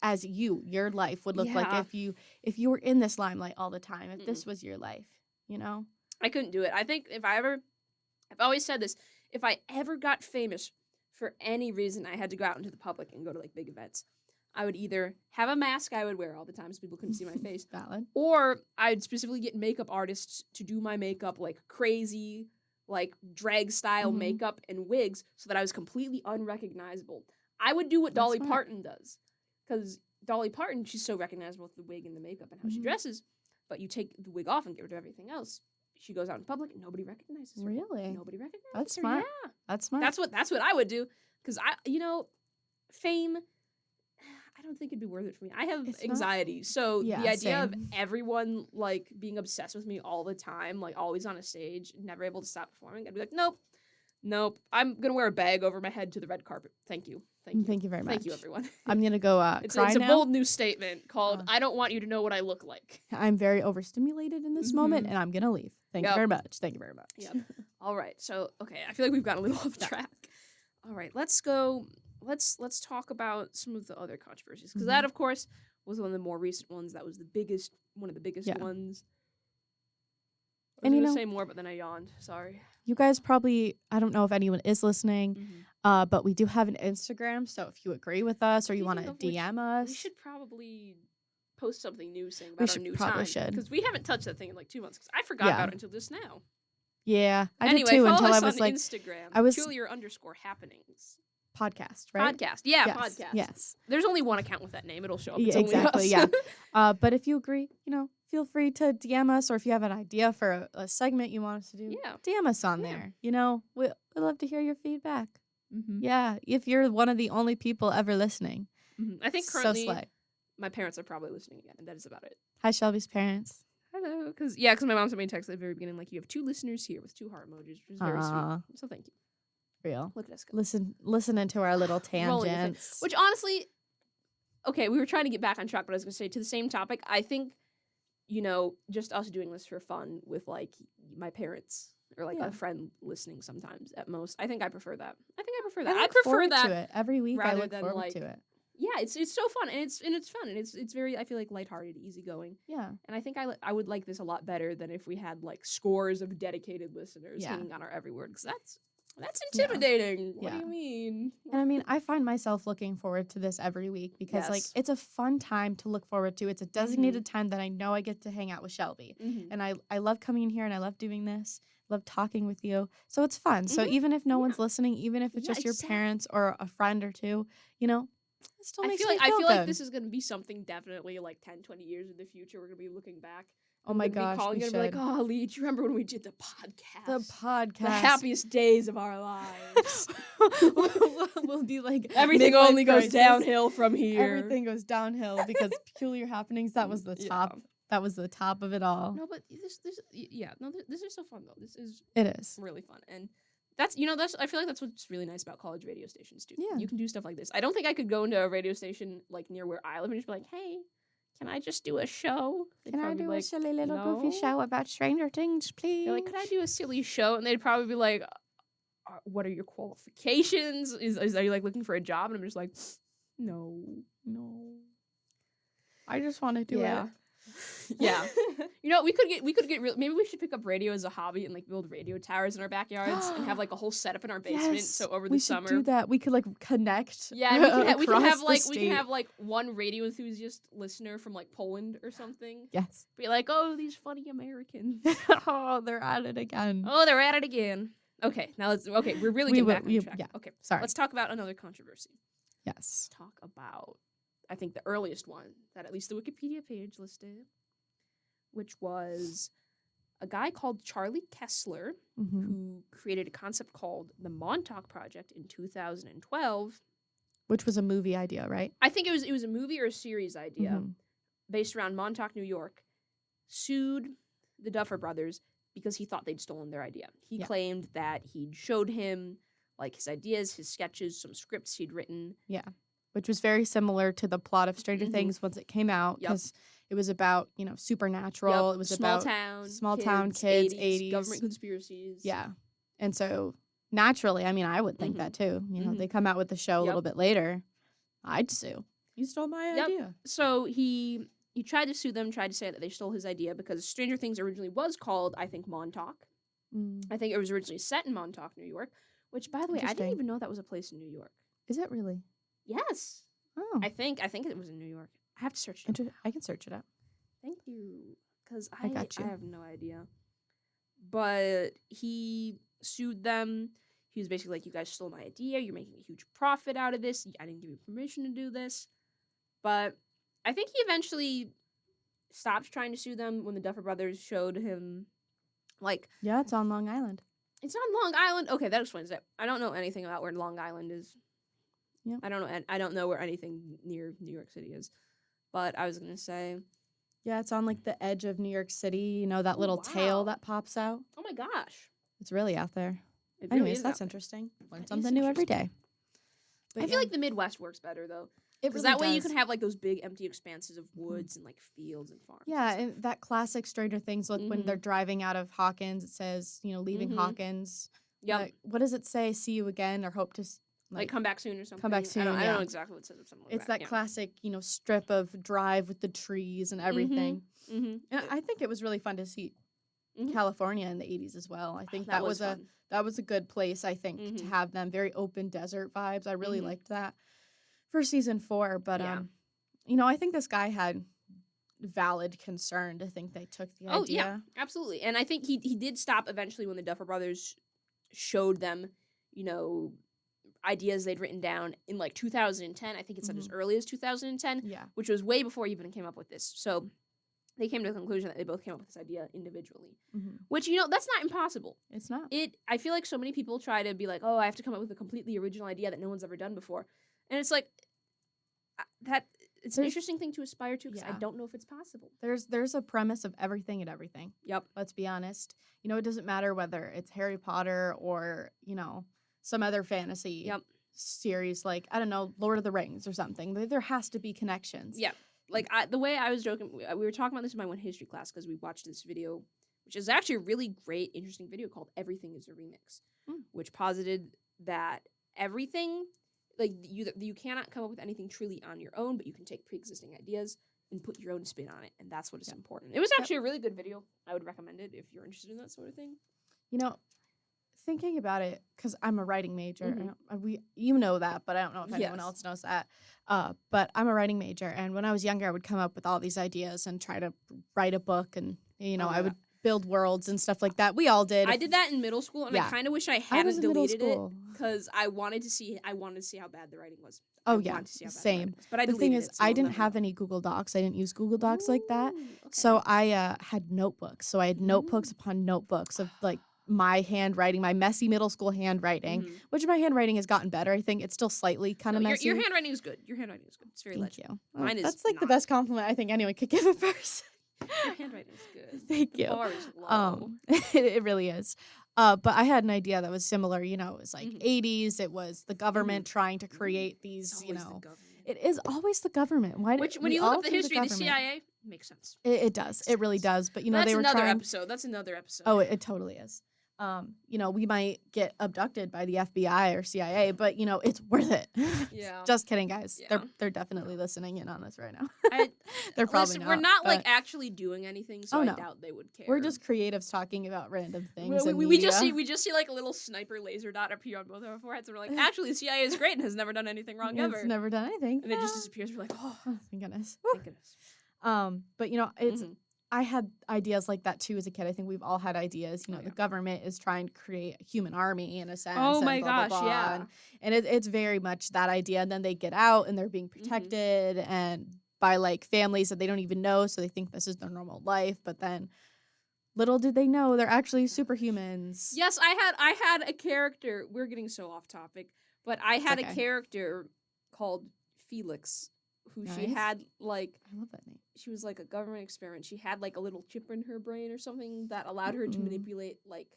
Speaker 2: as your life would look like
Speaker 1: Yeah.
Speaker 2: if you were in this limelight all the time, if
Speaker 1: Mm-mm.
Speaker 2: this was your life,
Speaker 1: I couldn't do it. I think I've always said this, if I ever got famous for any reason, I had to go out into the public and go to like big events, I would either have a mask I would wear all the time so people couldn't see my face,
Speaker 2: Valid.
Speaker 1: or I'd specifically get makeup artists to do my makeup like crazy, like drag style
Speaker 2: Mhm.
Speaker 1: makeup and wigs so that I was completely unrecognizable. I would do what
Speaker 2: That's
Speaker 1: Dolly
Speaker 2: smart.
Speaker 1: Parton does. Because Dolly Parton, she's so recognizable with the wig and the makeup and how she
Speaker 2: Mhm.
Speaker 1: dresses, but you take the wig off and get rid of everything else. She goes out in public and nobody recognizes her.
Speaker 2: Really?
Speaker 1: Nobody recognizes
Speaker 2: That's
Speaker 1: her.
Speaker 2: smart.
Speaker 1: Yeah.
Speaker 2: That's smart.
Speaker 1: That's what I would do. Because fame, I don't think it'd be worth it for me. I have
Speaker 2: It's not-
Speaker 1: anxiety. So
Speaker 2: Yeah,
Speaker 1: the idea of
Speaker 2: same.
Speaker 1: everyone like being obsessed with me all the time, like always on a stage, never able to stop performing, I'd be like, nope. I'm gonna wear a bag over my head to the red carpet. Thank you.
Speaker 2: Thank you very much.
Speaker 1: Thank you, everyone.
Speaker 2: I'm gonna go
Speaker 1: It's
Speaker 2: cry
Speaker 1: a
Speaker 2: now.
Speaker 1: bold new statement called
Speaker 2: Uh.
Speaker 1: "I don't want you to know what I look like."
Speaker 2: I'm very overstimulated in this moment,
Speaker 1: Mhm.
Speaker 2: and I'm gonna leave. Thank you
Speaker 1: Yep.
Speaker 2: very much. Thank you very much.
Speaker 1: Yep. All right. So okay, I feel like we've gotten a little off track. All right, let's go. Let's talk about some of the other controversies because that, of course, was one of the more recent ones. That was one of the biggest
Speaker 2: Yeah.
Speaker 1: ones. I was
Speaker 2: And
Speaker 1: gonna say more, but then I yawned. Sorry.
Speaker 2: you guys probably, I don't know if anyone is listening,
Speaker 1: Mhm.
Speaker 2: but we do have an Instagram. So if you agree with us or you want to
Speaker 1: Speaking of which,
Speaker 2: DM us,
Speaker 1: we should probably post something new saying
Speaker 2: We
Speaker 1: about our
Speaker 2: should-
Speaker 1: new
Speaker 2: probably
Speaker 1: time
Speaker 2: should.
Speaker 1: because we haven't touched that thing in like 2 months. Because I forgot
Speaker 2: Yeah.
Speaker 1: about it until just now.
Speaker 2: yeah, I
Speaker 1: Anyway,
Speaker 2: did too
Speaker 1: follow
Speaker 2: until
Speaker 1: us
Speaker 2: I was
Speaker 1: on
Speaker 2: like
Speaker 1: Instagram.
Speaker 2: I was-
Speaker 1: Peculiar_happenings.
Speaker 2: podcast, right?
Speaker 1: Podcast. Yeah,
Speaker 2: Yes,
Speaker 1: podcast.
Speaker 2: yes.
Speaker 1: There's only one account with that name. It'll show up.
Speaker 2: Yeah,
Speaker 1: It's only
Speaker 2: exactly,
Speaker 1: us.
Speaker 2: yeah. But if you agree, feel free to DM us, or if you have an idea for a segment you want us to do,
Speaker 1: Yeah.
Speaker 2: DM us on
Speaker 1: Yeah.
Speaker 2: there. We'd love to hear your feedback.
Speaker 1: Mm-hmm.
Speaker 2: Yeah, if you're one of the only people ever listening.
Speaker 1: Mm-hmm. I think
Speaker 2: so
Speaker 1: currently
Speaker 2: slay.
Speaker 1: my parents are probably listening again, and that is about it.
Speaker 2: Hi, Shelby's parents.
Speaker 1: Hello. Because my mom sent me a text at the very beginning, like, you have 2 listeners here with 2 heart emojis, which is very
Speaker 2: Aw.
Speaker 1: sweet. So thank you.
Speaker 2: Real.
Speaker 1: Look at us go.
Speaker 2: Listening to our little
Speaker 1: Rolling the
Speaker 2: tangents.
Speaker 1: Which honestly, okay, we were trying to get back on track, but I was going to say to the same topic, I think, just us doing this for fun with like my parents or like
Speaker 2: Yeah.
Speaker 1: a friend listening sometimes at most. I think I prefer that.
Speaker 2: I
Speaker 1: I
Speaker 2: look
Speaker 1: prefer
Speaker 2: forward
Speaker 1: that
Speaker 2: to it every week. I
Speaker 1: rather
Speaker 2: look
Speaker 1: than,
Speaker 2: forward
Speaker 1: like,
Speaker 2: to it.
Speaker 1: Yeah, it's so fun and it's fun and it's very, I feel like, lighthearted, easygoing.
Speaker 2: Yeah.
Speaker 1: And I think I would like this a lot better than if we had like scores of dedicated listeners
Speaker 2: Yeah.
Speaker 1: hanging on our every word because That's
Speaker 2: Yeah.
Speaker 1: intimidating. What
Speaker 2: Yeah.
Speaker 1: do you mean?
Speaker 2: And I mean, I find myself looking forward to this every week because, like,
Speaker 1: Yes.
Speaker 2: it's a fun time to look forward to. It's a designated time that I know I get to hang out with Shelby.
Speaker 1: Mm-hmm.
Speaker 2: And I love coming in here and I love doing this. Love talking with you. So it's fun. So even if no
Speaker 1: Yeah.
Speaker 2: one's listening, even if it's
Speaker 1: Yeah,
Speaker 2: just your
Speaker 1: exactly.
Speaker 2: parents or a friend or two, it still makes me
Speaker 1: I
Speaker 2: feel
Speaker 1: feel
Speaker 2: good.
Speaker 1: like this is gonna be something definitely like 10, 20 years in the future. We're gonna be looking back.
Speaker 2: Oh
Speaker 1: I'm
Speaker 2: my
Speaker 1: gonna
Speaker 2: gosh,
Speaker 1: be calling
Speaker 2: we
Speaker 1: and be like,
Speaker 2: should.
Speaker 1: oh, Lee, do you remember when we did the podcast?
Speaker 2: The
Speaker 1: The
Speaker 2: podcast.
Speaker 1: happiest days of our lives.
Speaker 2: we'll be like
Speaker 1: Everything
Speaker 2: midlife
Speaker 1: only goes
Speaker 2: crisis.
Speaker 1: downhill from here.
Speaker 2: Everything goes downhill because peculiar happenings. That was the
Speaker 1: Yeah.
Speaker 2: top. That was the top of it all.
Speaker 1: No, but this is so fun though. This is
Speaker 2: It is.
Speaker 1: really fun, and that's I feel like that's what's really nice about college radio stations too.
Speaker 2: Yeah.
Speaker 1: You can do stuff like this. I don't think I could go into a radio station like near where I live and just be like, hey, can I just do a show? They'd
Speaker 2: Can I
Speaker 1: probably be
Speaker 2: do
Speaker 1: like,
Speaker 2: a silly little
Speaker 1: "No."
Speaker 2: goofy show about Stranger Things, please?
Speaker 1: They're like, could I do a silly show? And they'd probably be like, what are your qualifications? Are you like looking for a job? And I'm just like, no.
Speaker 2: I just want to do it.
Speaker 1: Yeah. We could get real. Maybe we should pick up radio as a hobby and like build radio towers in our backyards and have like a whole setup in our basement.
Speaker 2: Yes,
Speaker 1: So over
Speaker 2: we
Speaker 1: the
Speaker 2: should
Speaker 1: summer,
Speaker 2: do that. We could like connect.
Speaker 1: yeah, and we can have
Speaker 2: across the
Speaker 1: we can
Speaker 2: state.
Speaker 1: have like one radio enthusiast listener from like Poland or something.
Speaker 2: Yes.
Speaker 1: Be like, oh, these funny Americans.
Speaker 2: Oh, they're at it again.
Speaker 1: Oh, they're at it again. Okay, now we're really getting back on track.
Speaker 2: Yeah.
Speaker 1: Okay,
Speaker 2: Sorry.
Speaker 1: let's talk about another controversy.
Speaker 2: Yes.
Speaker 1: Let's talk about, I think, the earliest one that at least the Wikipedia page listed, which was a guy called Charlie Kessler,
Speaker 2: Mm-hmm.
Speaker 1: who created a concept called the Montauk Project in 2012.
Speaker 2: Which was a movie idea, right?
Speaker 1: I think it was a movie or a series idea
Speaker 2: Mhm.
Speaker 1: based around Montauk, New York, sued the Duffer Brothers because he thought they'd stolen their idea. He
Speaker 2: Yeah.
Speaker 1: claimed that he'd showed him like his ideas, his sketches, some scripts he'd written.
Speaker 2: Which was very similar to the plot of Stranger
Speaker 1: Mhm.
Speaker 2: Things once it came out,
Speaker 1: Yep.
Speaker 2: because it was about supernatural.
Speaker 1: Yep.
Speaker 2: It was
Speaker 1: small
Speaker 2: about
Speaker 1: town,
Speaker 2: small town kids,
Speaker 1: 80s,
Speaker 2: 80s.
Speaker 1: government conspiracies.
Speaker 2: Yeah. And so naturally, I mean, I would think
Speaker 1: Mhm.
Speaker 2: that too.
Speaker 1: Mhm.
Speaker 2: They come out with the show a
Speaker 1: Yep.
Speaker 2: little bit later. I'd sue. You stole my
Speaker 1: Yep.
Speaker 2: idea.
Speaker 1: So he tried to sue them, tried to say that they stole his idea because Stranger Things originally was called, I think, Montauk.
Speaker 2: Mm.
Speaker 1: I think it was originally set in Montauk, New York, which, by the way, I didn't
Speaker 2: Interesting.
Speaker 1: even know that was a place in New York.
Speaker 2: Is it really?
Speaker 1: Yes.
Speaker 2: Oh.
Speaker 1: I think it was in New York. I have to search it up.
Speaker 2: I can search it up.
Speaker 1: Thank you. Because
Speaker 2: I got you.
Speaker 1: I have no idea. But he sued them. He was basically like, you guys stole my idea. You're making a huge profit out of this. I didn't give you permission to do this. But I think he eventually stopped trying to sue them when the Duffer Brothers showed him, like,
Speaker 2: Yeah, it's on Long Island.
Speaker 1: it's on Long Island. Okay, that explains it. I don't know anything about where Long Island is.
Speaker 2: Yep.
Speaker 1: I don't know where anything near New York City is. But I was going to say,
Speaker 2: Yeah, it's on like the edge of New York City. That
Speaker 1: Oh,
Speaker 2: little
Speaker 1: wow.
Speaker 2: tail that pops out.
Speaker 1: oh my gosh.
Speaker 2: It's really out there.
Speaker 1: It really
Speaker 2: Anyways,
Speaker 1: is
Speaker 2: that's
Speaker 1: out there.
Speaker 2: interesting. Learn
Speaker 1: That is
Speaker 2: something new every
Speaker 1: interesting.
Speaker 2: day. But
Speaker 1: I feel like the Midwest works better, though. Because
Speaker 2: really
Speaker 1: that way you
Speaker 2: does.
Speaker 1: can have, like, those big empty expanses of woods and, like, fields and farms.
Speaker 2: Yeah, and that classic Stranger Things look when
Speaker 1: Mhm.
Speaker 2: they're driving out of Hawkins, it says, leaving
Speaker 1: Mhm.
Speaker 2: Hawkins.
Speaker 1: Yep.
Speaker 2: What does it say? See you again, or hope to
Speaker 1: like, come back soon or something.
Speaker 2: back soon,
Speaker 1: I don't
Speaker 2: yeah.
Speaker 1: know exactly what it says. Something like
Speaker 2: it's that
Speaker 1: yeah.
Speaker 2: classic, strip of drive with the trees and everything.
Speaker 1: Mm-hmm.
Speaker 2: And I think it was really fun to see
Speaker 1: Mhm.
Speaker 2: California in the 80s as well. I think
Speaker 1: that was fun.
Speaker 2: that was a good place, I think, to
Speaker 1: Mhm.
Speaker 2: have them. Very open desert vibes. I really
Speaker 1: Mhm.
Speaker 2: liked that for season 4. But
Speaker 1: Yeah.
Speaker 2: I think this guy had valid concern to think they took the
Speaker 1: Oh,
Speaker 2: idea.
Speaker 1: yeah. Absolutely. And I think he did stop eventually when the Duffer Brothers showed them, ideas they'd written down in, like, 2010. I think it said as early as 2010,
Speaker 2: Yeah.
Speaker 1: which was way before he even came up with this. So they came to the conclusion that they both came up with this idea individually.
Speaker 2: Mhm.
Speaker 1: Which, that's not impossible.
Speaker 2: It's not.
Speaker 1: I feel like so many people try to be like, oh, I have to come up with a completely original idea that no one's ever done before. And it's like, it's an
Speaker 2: There's-
Speaker 1: interesting thing to aspire to because I
Speaker 2: Yeah.
Speaker 1: don't know if it's possible.
Speaker 2: There's a premise of everything and everything.
Speaker 1: Yep.
Speaker 2: Let's be honest. It doesn't matter whether it's Harry Potter or, some other fantasy
Speaker 1: Yep.
Speaker 2: series like, I don't know, Lord of the Rings or something. There has to be connections.
Speaker 1: Yeah. Like, the way I was joking, we were talking about this in my one history class because we watched this video, which is actually a really great, interesting video called Everything is a Remix, which posited that everything, like, you cannot come up with anything truly on your own, but you can take pre-existing ideas and put your own spin on it, and that's what is important. It was actually a really good video. I would recommend it if you're interested in that sort of thing.
Speaker 2: thinking about it because I'm a writing major.
Speaker 1: Mhm.
Speaker 2: You know that, but I don't know if anyone
Speaker 1: Yes.
Speaker 2: else knows that. But I'm a writing major, and when I was younger, I would come up with all these ideas and try to write a book, and
Speaker 1: Oh my
Speaker 2: I
Speaker 1: God.
Speaker 2: would build worlds and stuff like that. We all did.
Speaker 1: I did that in middle school, and I
Speaker 2: Yeah.
Speaker 1: kind of wish I
Speaker 2: I was
Speaker 1: hadn't
Speaker 2: in middle
Speaker 1: deleted it
Speaker 2: school.
Speaker 1: because I wanted to see how bad the writing was. I
Speaker 2: Oh yeah,
Speaker 1: wanted to see how bad the
Speaker 2: same.
Speaker 1: writing was, but I
Speaker 2: The thing
Speaker 1: deleted
Speaker 2: is,
Speaker 1: it, so
Speaker 2: I
Speaker 1: I'll
Speaker 2: didn't
Speaker 1: never
Speaker 2: have
Speaker 1: know.
Speaker 2: any Google Docs. I didn't use Google Docs like that.
Speaker 1: Ooh,
Speaker 2: So
Speaker 1: okay.
Speaker 2: I had notebooks. So I had notebooks upon notebooks of like my handwriting, my messy middle school handwriting,
Speaker 1: Mhm.
Speaker 2: which my handwriting has gotten better. I think it's still slightly kind
Speaker 1: No,
Speaker 2: of
Speaker 1: your
Speaker 2: messy.
Speaker 1: handwriting is good. Your handwriting is good. It's very
Speaker 2: Thank
Speaker 1: legible.
Speaker 2: you.
Speaker 1: Mine is
Speaker 2: That's like the
Speaker 1: not.
Speaker 2: best compliment I think anyone could give a person.
Speaker 1: Your handwriting is good.
Speaker 2: Thank
Speaker 1: The
Speaker 2: you.
Speaker 1: bar is low.
Speaker 2: It really is. But I had an idea that was similar. It was like
Speaker 1: Mhm.
Speaker 2: 80s. It was the government trying to create
Speaker 1: It's
Speaker 2: these.
Speaker 1: always the government.
Speaker 2: It is always the government. Why?
Speaker 1: Which, when
Speaker 2: We
Speaker 1: you look
Speaker 2: all
Speaker 1: up the
Speaker 2: do
Speaker 1: history of the
Speaker 2: government.
Speaker 1: CIA, makes sense.
Speaker 2: It does.
Speaker 1: Makes
Speaker 2: It really
Speaker 1: sense.
Speaker 2: does. But
Speaker 1: That's
Speaker 2: they were
Speaker 1: another
Speaker 2: trying.
Speaker 1: episode. That's another episode.
Speaker 2: Oh, it totally is. We might get abducted by the FBI or CIA, but it's worth it.
Speaker 1: Yeah.
Speaker 2: Just kidding, guys.
Speaker 1: Yeah.
Speaker 2: They're definitely listening in on this right now.
Speaker 1: I,
Speaker 2: They're probably
Speaker 1: listen, we're
Speaker 2: not.
Speaker 1: not like
Speaker 2: but
Speaker 1: actually doing anything, so
Speaker 2: Oh,
Speaker 1: I
Speaker 2: no.
Speaker 1: doubt they would care.
Speaker 2: we're just creatives talking about random things.
Speaker 1: we,
Speaker 2: in
Speaker 1: we, we just
Speaker 2: media.
Speaker 1: see we just see like a little sniper laser dot appear on both of our foreheads, and we're like, actually, the CIA is great and has never done anything wrong ever.
Speaker 2: It's never done anything.
Speaker 1: And it just disappears. We're like, oh,
Speaker 2: Oh, thank goodness.
Speaker 1: thank goodness.
Speaker 2: But it's
Speaker 1: Mhm.
Speaker 2: I had ideas like that too as a kid. I think we've all had ideas.
Speaker 1: Oh,
Speaker 2: The
Speaker 1: yeah.
Speaker 2: government is trying to create a human army in a sense.
Speaker 1: Oh
Speaker 2: and
Speaker 1: my
Speaker 2: blah,
Speaker 1: gosh,
Speaker 2: blah, blah.
Speaker 1: yeah.
Speaker 2: And it's very much that idea. And then they get out and they're being protected and by like families that they don't even know, so they think this is their normal life. But then little did they know they're actually superhumans.
Speaker 1: Yes, I had a character. We're getting so off topic, but I had
Speaker 2: okay.
Speaker 1: a character called Felix, who she
Speaker 2: Nice.
Speaker 1: had like.
Speaker 2: I love that name.
Speaker 1: She was like a government experiment. She had like a little chip in her brain or something that allowed her to manipulate like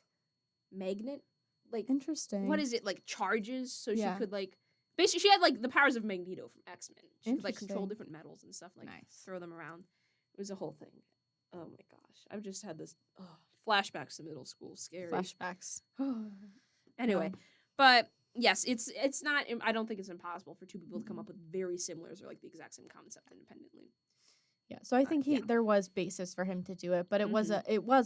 Speaker 1: magnet, like
Speaker 2: Interesting.
Speaker 1: what is it, like charges, so
Speaker 2: Yeah.
Speaker 1: she could like basically she had like the powers of Magneto from X-Men. She could like control
Speaker 2: Interesting.
Speaker 1: different metals and stuff, like
Speaker 2: Nice.
Speaker 1: throw them around. It was a whole thing. Oh my gosh, I've just had this flashbacks to middle school. Scary.
Speaker 2: Flashbacks.
Speaker 1: Anyway,
Speaker 2: No.
Speaker 1: but yes, it's not. I don't think it's impossible for two people to come up with very similars or like the exact same concept independently.
Speaker 2: Yeah, so I think
Speaker 1: yeah.
Speaker 2: there was basis for him to do it, but it was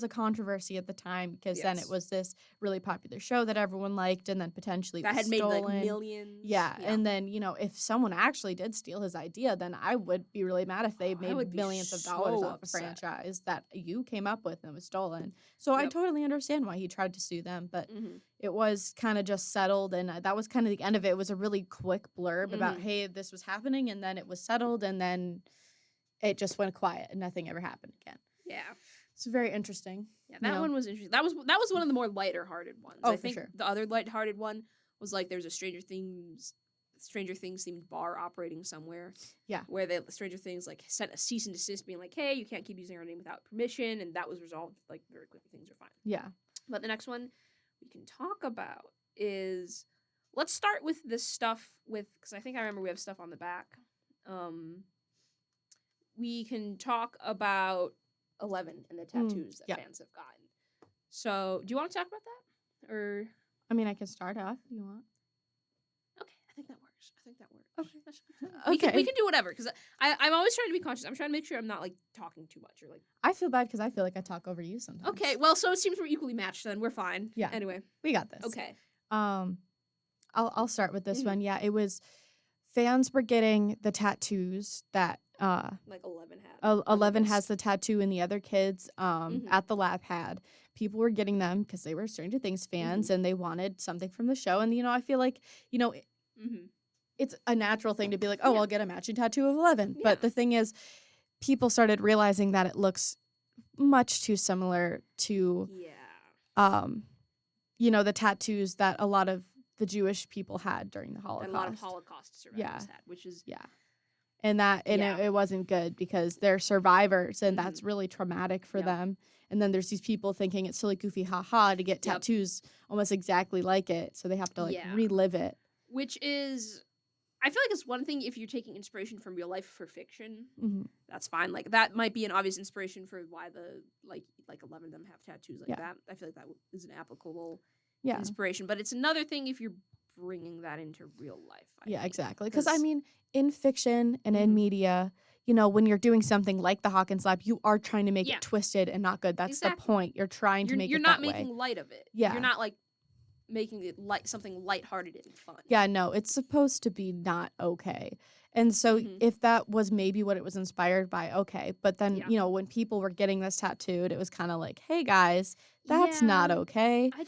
Speaker 2: a controversy at the time because then it
Speaker 1: Yes.
Speaker 2: was this really popular show that everyone liked, and then potentially
Speaker 1: That
Speaker 2: was
Speaker 1: had made like
Speaker 2: stolen.
Speaker 1: millions.
Speaker 2: Yeah, and then if someone actually did steal his idea, then I would be really mad if they
Speaker 1: I would
Speaker 2: made
Speaker 1: be
Speaker 2: millions of dollars
Speaker 1: so
Speaker 2: off a
Speaker 1: upset.
Speaker 2: franchise that you came up with and was stolen. So I
Speaker 1: Yep.
Speaker 2: totally understand why he tried to sue them, but
Speaker 1: Mhm.
Speaker 2: it was kind of just settled, and that was kind of the end of it. It was a really quick blurb about,
Speaker 1: Mhm.
Speaker 2: hey, this was happening, and then it was settled, and then it just went quiet and nothing ever happened again.
Speaker 1: Yeah.
Speaker 2: It's very interesting.
Speaker 1: Yeah, that one was interesting. That was one of the more lighter-hearted ones.
Speaker 2: Oh,
Speaker 1: I
Speaker 2: for
Speaker 1: think
Speaker 2: sure.
Speaker 1: the other lighthearted one was like there's a Stranger Things themed bar operating somewhere.
Speaker 2: Yeah.
Speaker 1: Where the Stranger Things like sent a cease and desist being like, "Hey, you can't keep using our name without permission," and that was resolved like very quickly. Things are fine.
Speaker 2: Yeah.
Speaker 1: But the next one we can talk about is, let's start with this stuff because I think I remember we have stuff on the back. We can talk about 11 and the tattoos that
Speaker 2: yeah.
Speaker 1: fans have gotten. So, do you want to talk about that? Or
Speaker 2: I mean, I can start off if you want.
Speaker 1: okay, I think that works.
Speaker 2: Okay.
Speaker 1: That should be fine.
Speaker 2: Okay.
Speaker 1: We can do whatever because I'm always trying to be conscious. I'm trying to make sure I'm not like talking too much or like.
Speaker 2: I feel bad because I feel like I talk over you sometimes.
Speaker 1: Okay, well, so it seems we're equally matched. Then we're fine.
Speaker 2: Yeah.
Speaker 1: Anyway.
Speaker 2: We got this.
Speaker 1: Okay.
Speaker 2: I'll start with this
Speaker 1: Mhm.
Speaker 2: one. Yeah, it was fans were getting the tattoos that
Speaker 1: Like 11 had.
Speaker 2: 11 has the tattoo and the other kids
Speaker 1: Mhm.
Speaker 2: at the lab had. People were getting them because they were Stranger Things fans and they wanted something from the show. And I feel like
Speaker 1: Mm-hmm.
Speaker 2: it's a natural thing to be like, oh,
Speaker 1: Yeah.
Speaker 2: I'll get a matching tattoo of 11.
Speaker 1: Yeah.
Speaker 2: But the thing is, people started realizing that it looks much too similar to
Speaker 1: Yeah.
Speaker 2: the tattoos that a lot of the Jewish people had during the Holocaust.
Speaker 1: And a lot of Holocaust survivors had, which is
Speaker 2: And
Speaker 1: Yeah.
Speaker 2: it wasn't good because they're survivors and that's really traumatic for
Speaker 1: Yep.
Speaker 2: them. And then there's these people thinking it's silly, goofy, haha to get
Speaker 1: Yep.
Speaker 2: tattoos almost exactly like it. So they have to
Speaker 1: Yeah.
Speaker 2: relive it.
Speaker 1: which is, I feel like it's one thing if you're taking inspiration from real life for fiction.
Speaker 2: hmm
Speaker 1: That's fine. Like that might be an obvious inspiration for why the like 11 of them have tattoos like
Speaker 2: Yeah.
Speaker 1: that. I feel like that is an applicable
Speaker 2: Yeah.
Speaker 1: inspiration, but it's another thing if you're bringing that into real life. I
Speaker 2: Yeah,
Speaker 1: think.
Speaker 2: exactly. Because I
Speaker 1: 'Cause-
Speaker 2: mean, in fiction and in
Speaker 1: Mhm.
Speaker 2: media, when you're doing something like the Hawkins Lab, you are trying to make
Speaker 1: Yeah.
Speaker 2: it twisted and not good. That's the
Speaker 1: Exactly.
Speaker 2: point. You're trying to make
Speaker 1: you're
Speaker 2: it
Speaker 1: not
Speaker 2: that way.
Speaker 1: making light of it.
Speaker 2: Yeah.
Speaker 1: You're not like making it something lighthearted and fun.
Speaker 2: Yeah, no, it's supposed to be not okay. And so
Speaker 1: Mhm.
Speaker 2: if that was maybe what it was inspired by, okay. But then,
Speaker 1: Yeah.
Speaker 2: you know, when people were getting this tattooed, it was kind of like, hey guys, that's not
Speaker 1: Yeah.
Speaker 2: okay.
Speaker 1: I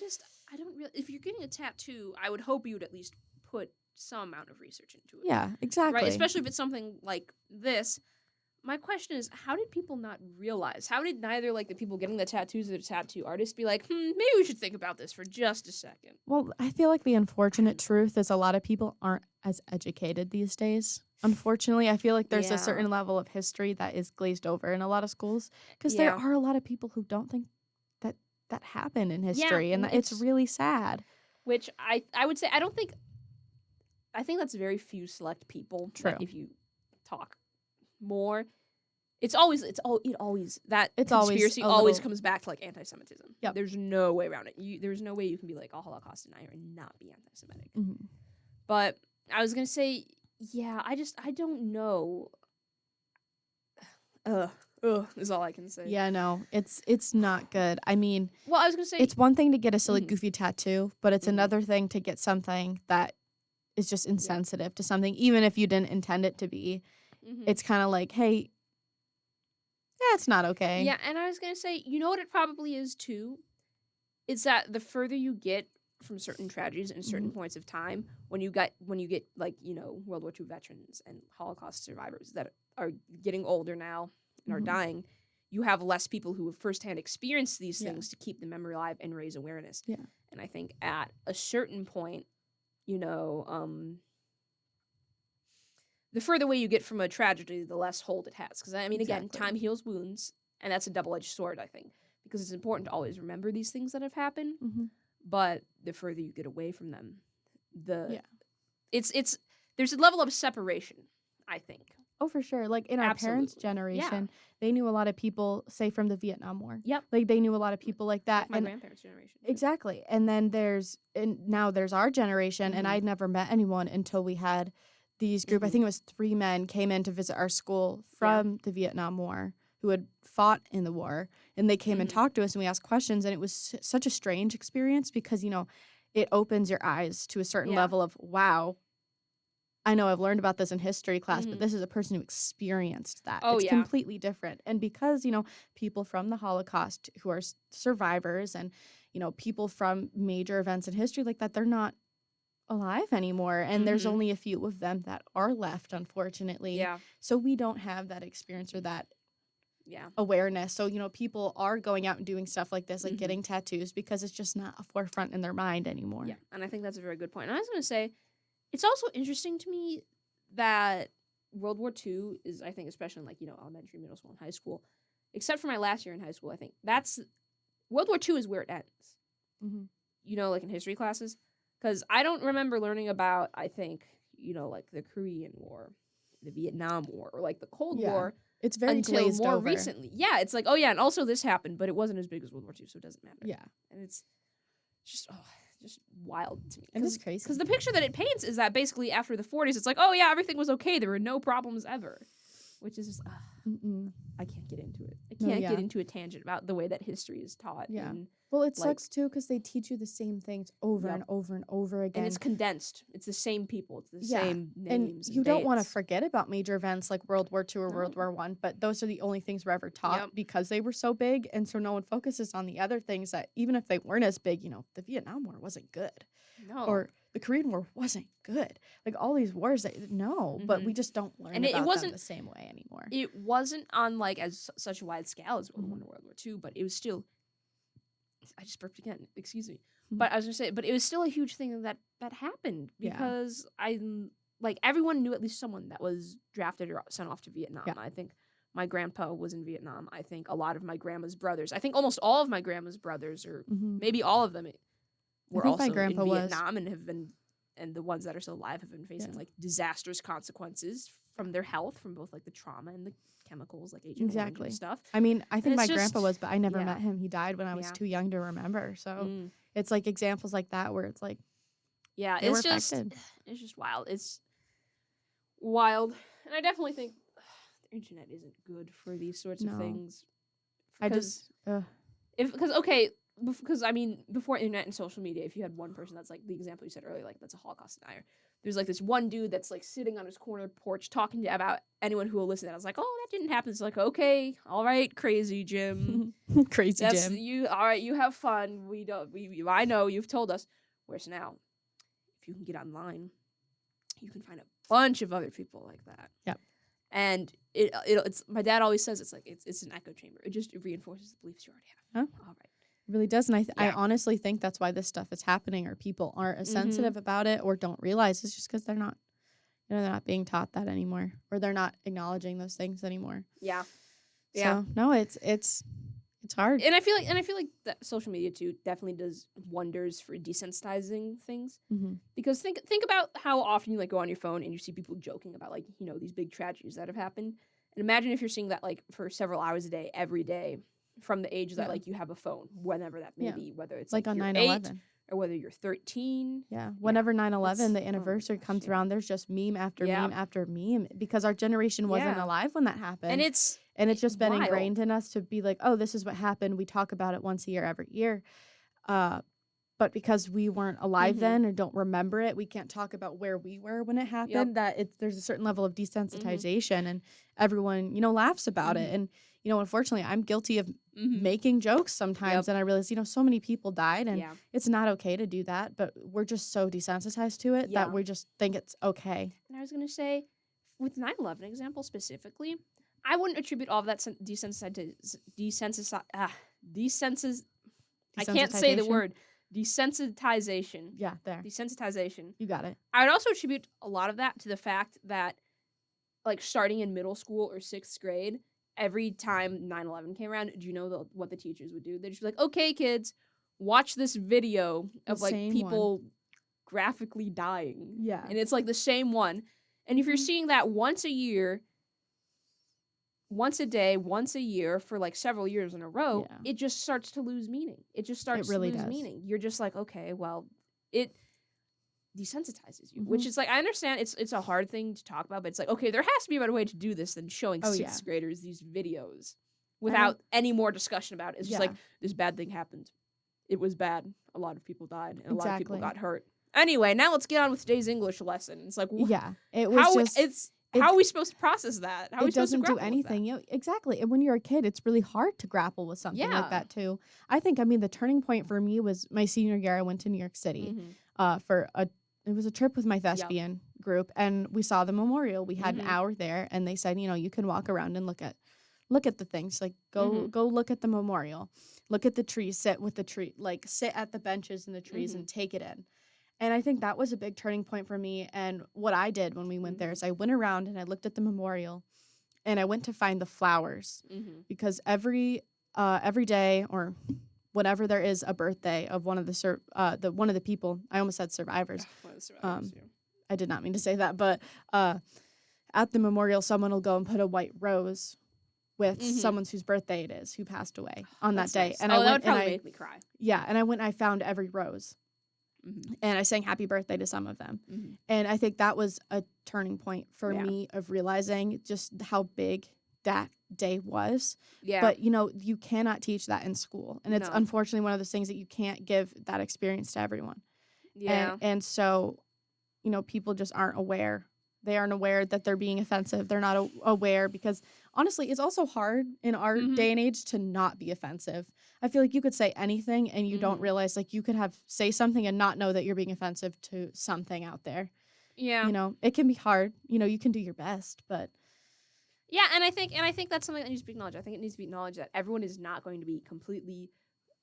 Speaker 1: don't really. If you're getting a tattoo, I would hope you would at least put some amount of research into it.
Speaker 2: Yeah,
Speaker 1: Right?
Speaker 2: exactly.
Speaker 1: Especially if it's something like this. My question is, how did people not realize? How did neither like the people getting the tattoos or the tattoo artists be like, maybe we should think about this for just a second?
Speaker 2: Well, I feel like the unfortunate truth is a lot of people aren't as educated these days. Unfortunately, I feel like there's a
Speaker 1: Yeah.
Speaker 2: certain level of history that is glazed over in a lot of schools because there
Speaker 1: Yeah.
Speaker 2: are a lot of people who don't think that that happened in
Speaker 1: Yeah,
Speaker 2: history, and
Speaker 1: and
Speaker 2: it's really sad.
Speaker 1: which I would say I think that's very few select people.
Speaker 2: True.
Speaker 1: That if you talk more, it always that
Speaker 2: It's always
Speaker 1: conspiracy
Speaker 2: a
Speaker 1: always
Speaker 2: little-
Speaker 1: comes back to like anti-Semitism.
Speaker 2: Yep.
Speaker 1: There's no way around it. There's no way you can be like a Holocaust denier and not be anti-Semitic.
Speaker 2: Mhm.
Speaker 1: But I was gonna say, yeah, I don't know. Is all I can say.
Speaker 2: Yeah, no, it's not good. I mean,
Speaker 1: Well, I was gonna say
Speaker 2: it's one thing to get a silly,
Speaker 1: Mhm.
Speaker 2: goofy tattoo, but it's
Speaker 1: Mhm.
Speaker 2: another thing to get something that is just insensitive to something, even if you didn't intend it to be.
Speaker 1: Mhm.
Speaker 2: It's kind of like, hey, it's not okay.
Speaker 1: Yeah, and I was gonna say, you know what it probably is too? Is that the further you get from certain tragedies and certain points of time, when you get like, World War II veterans and Holocaust survivors that are getting older now and are
Speaker 2: Mhm.
Speaker 1: dying, you have less people who have firsthand experienced these
Speaker 2: Yeah.
Speaker 1: things to keep the memory alive and raise awareness.
Speaker 2: Yeah.
Speaker 1: And I think at a certain point, the further away you get from a tragedy, the less hold it has. Because, I mean, again,
Speaker 2: Exactly.
Speaker 1: time heals wounds, and that's a double-edged sword, I think. Because it's important to always remember these things that have happened,
Speaker 2: Mhm.
Speaker 1: but the further you get away from them,
Speaker 2: Yeah.
Speaker 1: it's there's a level of separation, I think.
Speaker 2: Oh, for sure. Like in our parents'
Speaker 1: Absolutely.
Speaker 2: generation, they knew a lot of people, say from the Vietnam War.
Speaker 1: Yep.
Speaker 2: Like they knew a lot of people like that.
Speaker 1: Like my
Speaker 2: and
Speaker 1: grandparents' generation.
Speaker 2: exactly. And then now there's our generation, and
Speaker 1: Mhm.
Speaker 2: I'd never met anyone until we had these group. I
Speaker 1: Mhm.
Speaker 2: think it was 3 men came in to visit our school from the Vietnam War who had fought in the war, and they came and
Speaker 1: Mhm.
Speaker 2: talked to us, and we asked questions, and it was such a strange experience because it opens your eyes to a certain
Speaker 1: Yeah.
Speaker 2: level of, wow, I know I've learned about this in history class, but
Speaker 1: Mhm.
Speaker 2: this is a person who experienced that.
Speaker 1: Oh,
Speaker 2: It's
Speaker 1: yeah.
Speaker 2: completely different. And because, people from the Holocaust who are survivors and, people from major events in history like that, they're not alive anymore. And there's
Speaker 1: Mhm.
Speaker 2: only a few of them that are left, unfortunately.
Speaker 1: Yeah.
Speaker 2: So we don't have that experience or that
Speaker 1: Yeah.
Speaker 2: awareness. So, people are going out and doing stuff like this, like
Speaker 1: Mhm.
Speaker 2: getting tattoos, because it's just not a forefront in their mind anymore.
Speaker 1: Yeah. And I think that's a very good point. And I was going to say, it's also interesting to me that World War II is, I think, especially in like, elementary, middle school, and high school, except for my last year in high school, I think that's World War II is where it ends.
Speaker 2: Mhm.
Speaker 1: Like in history classes. Because I don't remember learning about, I think, like the Korean War, the Vietnam War, or like the Cold
Speaker 2: Yeah.
Speaker 1: War
Speaker 2: It's very
Speaker 1: until
Speaker 2: glazed
Speaker 1: more
Speaker 2: over.
Speaker 1: recently. Yeah, it's like, oh yeah, and also this happened, but it wasn't as big as World War II, so it doesn't matter.
Speaker 2: Yeah.
Speaker 1: And it's just wild to me.
Speaker 2: And it's crazy.
Speaker 1: Because the picture that it paints is that basically after the 40s, it's like, oh yeah, everything was okay. There were no problems ever. Which is just,
Speaker 2: Mm-mm.
Speaker 1: I can't get into it. I
Speaker 2: No,
Speaker 1: can't
Speaker 2: yeah.
Speaker 1: get into a tangent about the way that history is taught.
Speaker 2: Yeah.
Speaker 1: And,
Speaker 2: Well, it
Speaker 1: like-
Speaker 2: sucks too because they teach you the same things over
Speaker 1: Yep.
Speaker 2: and over and over again.
Speaker 1: and it's condensed. It's the same people. It's the
Speaker 2: Yeah,
Speaker 1: same
Speaker 2: and
Speaker 1: names.
Speaker 2: you don't want to
Speaker 1: dates.
Speaker 2: forget about major events like World War II or
Speaker 1: No.
Speaker 2: World War I, but those are the only things we're ever taught
Speaker 1: Yep.
Speaker 2: because they were so big, and so no one focuses on the other things that even if they weren't as big, the Vietnam War wasn't good,
Speaker 1: No.
Speaker 2: or the Korean War wasn't good. Like all these wars, but we just don't learn
Speaker 1: And it
Speaker 2: about
Speaker 1: wasn't-
Speaker 2: them the same way anymore.
Speaker 1: It wasn't on like as such a wide scale as World War I
Speaker 2: Mhm.
Speaker 1: or World War II, but it was still. I just burped again. Excuse me.
Speaker 2: Mhm.
Speaker 1: But I was gonna say, but it was still a huge thing that happened
Speaker 2: Yeah.
Speaker 1: because everyone knew at least someone that was drafted or sent off to Vietnam.
Speaker 2: Yeah.
Speaker 1: I think my grandpa was in Vietnam. I think a lot of my grandma's brothers. I think almost all of my grandma's brothers, or
Speaker 2: Mhm.
Speaker 1: maybe all of them, were
Speaker 2: think my
Speaker 1: also
Speaker 2: grandpa
Speaker 1: in
Speaker 2: was.
Speaker 1: Vietnam and have been, and the ones that are still alive have been facing
Speaker 2: Yeah.
Speaker 1: like disastrous consequences from their health, from both like the trauma and the chemicals, like Agent Orange
Speaker 2: Exactly.
Speaker 1: and stuff.
Speaker 2: I mean, I think
Speaker 1: it's
Speaker 2: my grandpa
Speaker 1: just-
Speaker 2: was, but I never
Speaker 1: yeah.
Speaker 2: met him. He died when I was
Speaker 1: Yeah.
Speaker 2: too young to remember. So
Speaker 1: Mm.
Speaker 2: it's like examples like that where it's like
Speaker 1: Yeah,
Speaker 2: they were
Speaker 1: it's just
Speaker 2: affected.
Speaker 1: it's just wild. It's wild, and I definitely think the internet isn't good for these sorts of
Speaker 2: No.
Speaker 1: things.
Speaker 2: I
Speaker 1: Because
Speaker 2: just
Speaker 1: because okay, because I mean, before internet and social media, if you had one person that's like the example you said earlier, like that's a Holocaust denier. There's like this one dude that's like sitting on his corner porch talking about anyone who will listen. And I was like, oh, that didn't happen. It's like, okay, all right, crazy Jim,
Speaker 2: Crazy
Speaker 1: that's
Speaker 2: Jim.
Speaker 1: you. All right, you have fun. We don't. I know you've told us. Whereas now, if you can get online, you can find a bunch of other people like that.
Speaker 2: Yep.
Speaker 1: And it's my dad always says it's like it's an echo chamber. It reinforces the beliefs you already have.
Speaker 2: Huh?
Speaker 1: All right.
Speaker 2: It really does. And I
Speaker 1: Yeah.
Speaker 2: honestly think that's why this stuff is happening, or people aren't as
Speaker 1: Mhm.
Speaker 2: sensitive about it or don't realize. It's just because they're not, they're not being taught that anymore, or they're not acknowledging those things anymore.
Speaker 1: Yeah.
Speaker 2: So no, it's hard.
Speaker 1: And I feel like that social media too definitely does wonders for desensitizing things.
Speaker 2: Mm-hmm.
Speaker 1: Because think about how often you like go on your phone and you see people joking about like, you know, these big tragedies that have happened. And imagine if you're seeing that like for several hours a day, every day, from the age that
Speaker 2: Yeah.
Speaker 1: like you have a phone, whenever that may
Speaker 2: Yeah.
Speaker 1: be, whether it's
Speaker 2: Like on
Speaker 1: you're
Speaker 2: 9/11.
Speaker 1: 8 or whether you're 13.
Speaker 2: Yeah. Whenever 9/11,
Speaker 1: It's-
Speaker 2: the
Speaker 1: oh my
Speaker 2: anniversary
Speaker 1: gosh,
Speaker 2: comes
Speaker 1: yeah.
Speaker 2: around, there's just meme after
Speaker 1: Yeah.
Speaker 2: meme after meme, because our generation wasn't
Speaker 1: Yeah.
Speaker 2: alive when that happened.
Speaker 1: And it's
Speaker 2: just been
Speaker 1: wild.
Speaker 2: ingrained in us to be like, oh, this is what happened. We talk about it once a year, every year. But because we weren't alive
Speaker 1: Mhm.
Speaker 2: then or don't remember it, we can't talk about where we were when it happened. There's a certain level of desensitization, and everyone, laughs about it.
Speaker 1: Mhm.
Speaker 2: And, unfortunately, I'm guilty of
Speaker 1: Mhm.
Speaker 2: making jokes sometimes.
Speaker 1: Yep.
Speaker 2: And I realize, so many people died, and
Speaker 1: Yeah.
Speaker 2: it's not okay to do that. But we're just so desensitized to it
Speaker 1: Yeah.
Speaker 2: that we just think it's okay.
Speaker 1: And I was going to say, with 9/11 example specifically, I wouldn't attribute all of that I can't say the
Speaker 2: Desensitization?
Speaker 1: word. Desensitization.
Speaker 2: Yeah, there.
Speaker 1: Desensitization.
Speaker 2: You got it.
Speaker 1: I would also attribute a lot of that to the fact that, like, starting in middle school or 6th grade, every time 9/11 came around, do you know what the teachers would do? They'd just be like, okay, kids, watch this video of,
Speaker 2: The
Speaker 1: like,
Speaker 2: same
Speaker 1: people graphically dying.
Speaker 2: Yeah.
Speaker 1: And it's, like, the same one. And if you're
Speaker 2: Mhm.
Speaker 1: seeing that once a year, once a day, once a year for like several years in a row,
Speaker 2: Yeah.
Speaker 1: it just starts to lose meaning. It just starts
Speaker 2: really
Speaker 1: to lose
Speaker 2: does.
Speaker 1: meaning. You're just like, okay, well, it desensitizes you, which
Speaker 2: Mhm.
Speaker 1: is like, I understand it's a hard thing to talk about, but it's like, okay, there has to be a better way to do this than showing
Speaker 2: Oh,
Speaker 1: 6th
Speaker 2: yeah.
Speaker 1: graders these videos without any more discussion about it. It's just
Speaker 2: Yeah.
Speaker 1: like, this bad thing happened. It was bad. A lot of people died and a lot of people
Speaker 2: Exactly.
Speaker 1: got hurt. Anyway, now let's get on with today's English lesson. It's like,
Speaker 2: Yeah. It was
Speaker 1: how are we supposed to process that? How are we
Speaker 2: it
Speaker 1: supposed to
Speaker 2: doesn't do
Speaker 1: grapple with that?
Speaker 2: anything. Exactly. And when you're a kid, it's really hard to grapple with something
Speaker 1: Yeah.
Speaker 2: like that too. I think, the turning point for me was my senior year. I went to New York City
Speaker 1: Mhm.
Speaker 2: it was a trip with my thespian group, and we saw the memorial. We had
Speaker 1: Mhm.
Speaker 2: an hour there, and they said, you can walk around and look at the things. Like
Speaker 1: Mhm.
Speaker 2: go look at the memorial, look at the trees, sit with the tree, like sit at the benches in the trees
Speaker 1: Mhm.
Speaker 2: and take it in. And I think that was a big turning point for me. And what I did when we went there is I went around and I looked at the memorial, and I went to find the flowers,
Speaker 1: Mhm.
Speaker 2: because every day, or whenever there is a birthday of one of the one of the people, I almost said survivors.
Speaker 1: One of the survivors, yeah.
Speaker 2: I did not mean to say that, but at the memorial, someone will go and put a white rose with
Speaker 1: Mhm.
Speaker 2: someone whose birthday it is, who passed away on that
Speaker 1: That's
Speaker 2: day.
Speaker 1: nice.
Speaker 2: And
Speaker 1: Oh,
Speaker 2: I
Speaker 1: that
Speaker 2: went
Speaker 1: would probably
Speaker 2: and
Speaker 1: make me cry.
Speaker 2: and I went and I found every rose,
Speaker 1: Mhm.
Speaker 2: and I sang happy birthday to some of them.
Speaker 1: Mhm.
Speaker 2: And I think that was a turning point for
Speaker 1: Yeah.
Speaker 2: me of realizing just how big that day was.
Speaker 1: Yeah.
Speaker 2: But, you cannot teach that in school. And it's
Speaker 1: No.
Speaker 2: unfortunately one of those things that you can't give that experience to everyone.
Speaker 1: Yeah.
Speaker 2: And so, people just aren't aware. They aren't aware that they're being offensive. They're not aware, because honestly, it's also hard in our
Speaker 1: Mhm.
Speaker 2: day and age to not be offensive. I feel like you could say anything and you don't
Speaker 1: Mhm.
Speaker 2: realize, like, you could say something and not know that you're being offensive to something out there.
Speaker 1: Yeah.
Speaker 2: It can be hard. You can do your best, but
Speaker 1: Yeah, and I think that's something that needs to be acknowledged. I think it needs to be acknowledged that everyone is not going to be completely,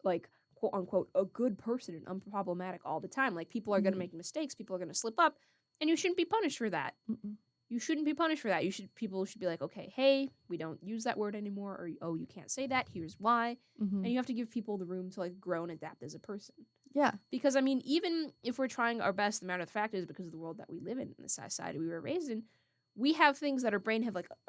Speaker 1: like, quote unquote, a good person and unproblematic all the time. Like, people are going to
Speaker 2: Mhm.
Speaker 1: make mistakes, people are going to slip up, and you shouldn't be punished for that.
Speaker 2: mm-mm.
Speaker 1: You shouldn't be punished for that. People should be like, okay, hey, we don't use that word anymore, or oh, you can't say that. Here's why.
Speaker 2: Mhm.
Speaker 1: And you have to give people the room to like grow and adapt as a person.
Speaker 2: Yeah.
Speaker 1: Because I mean, even if we're trying our best, the matter of the fact is, because of the world that we live in the society we were raised in, we have things that our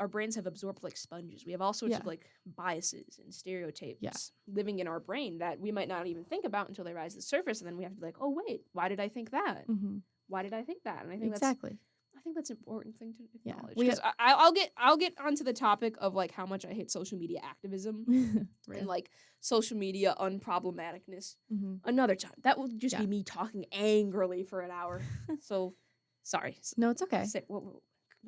Speaker 1: brains have absorbed like sponges. We have all sorts of
Speaker 2: Yeah.
Speaker 1: like biases and stereotypes
Speaker 2: Yeah.
Speaker 1: living in our brain that we might not even think about until they rise to the surface, and then we have to be like, oh wait, why did I think that?
Speaker 2: Mhm.
Speaker 1: Why did I think that? And I think
Speaker 2: Exactly.
Speaker 1: think that's an important thing to
Speaker 2: Yeah,
Speaker 1: acknowledge.
Speaker 2: we-
Speaker 1: Because I'll get onto the topic of like how much I hate social media activism
Speaker 2: Right.
Speaker 1: and like social media unproblematicness
Speaker 2: Mhm.
Speaker 1: another time. That would just
Speaker 2: Yeah.
Speaker 1: be me talking angrily for an hour. So sorry.
Speaker 2: No, it's okay.
Speaker 1: What were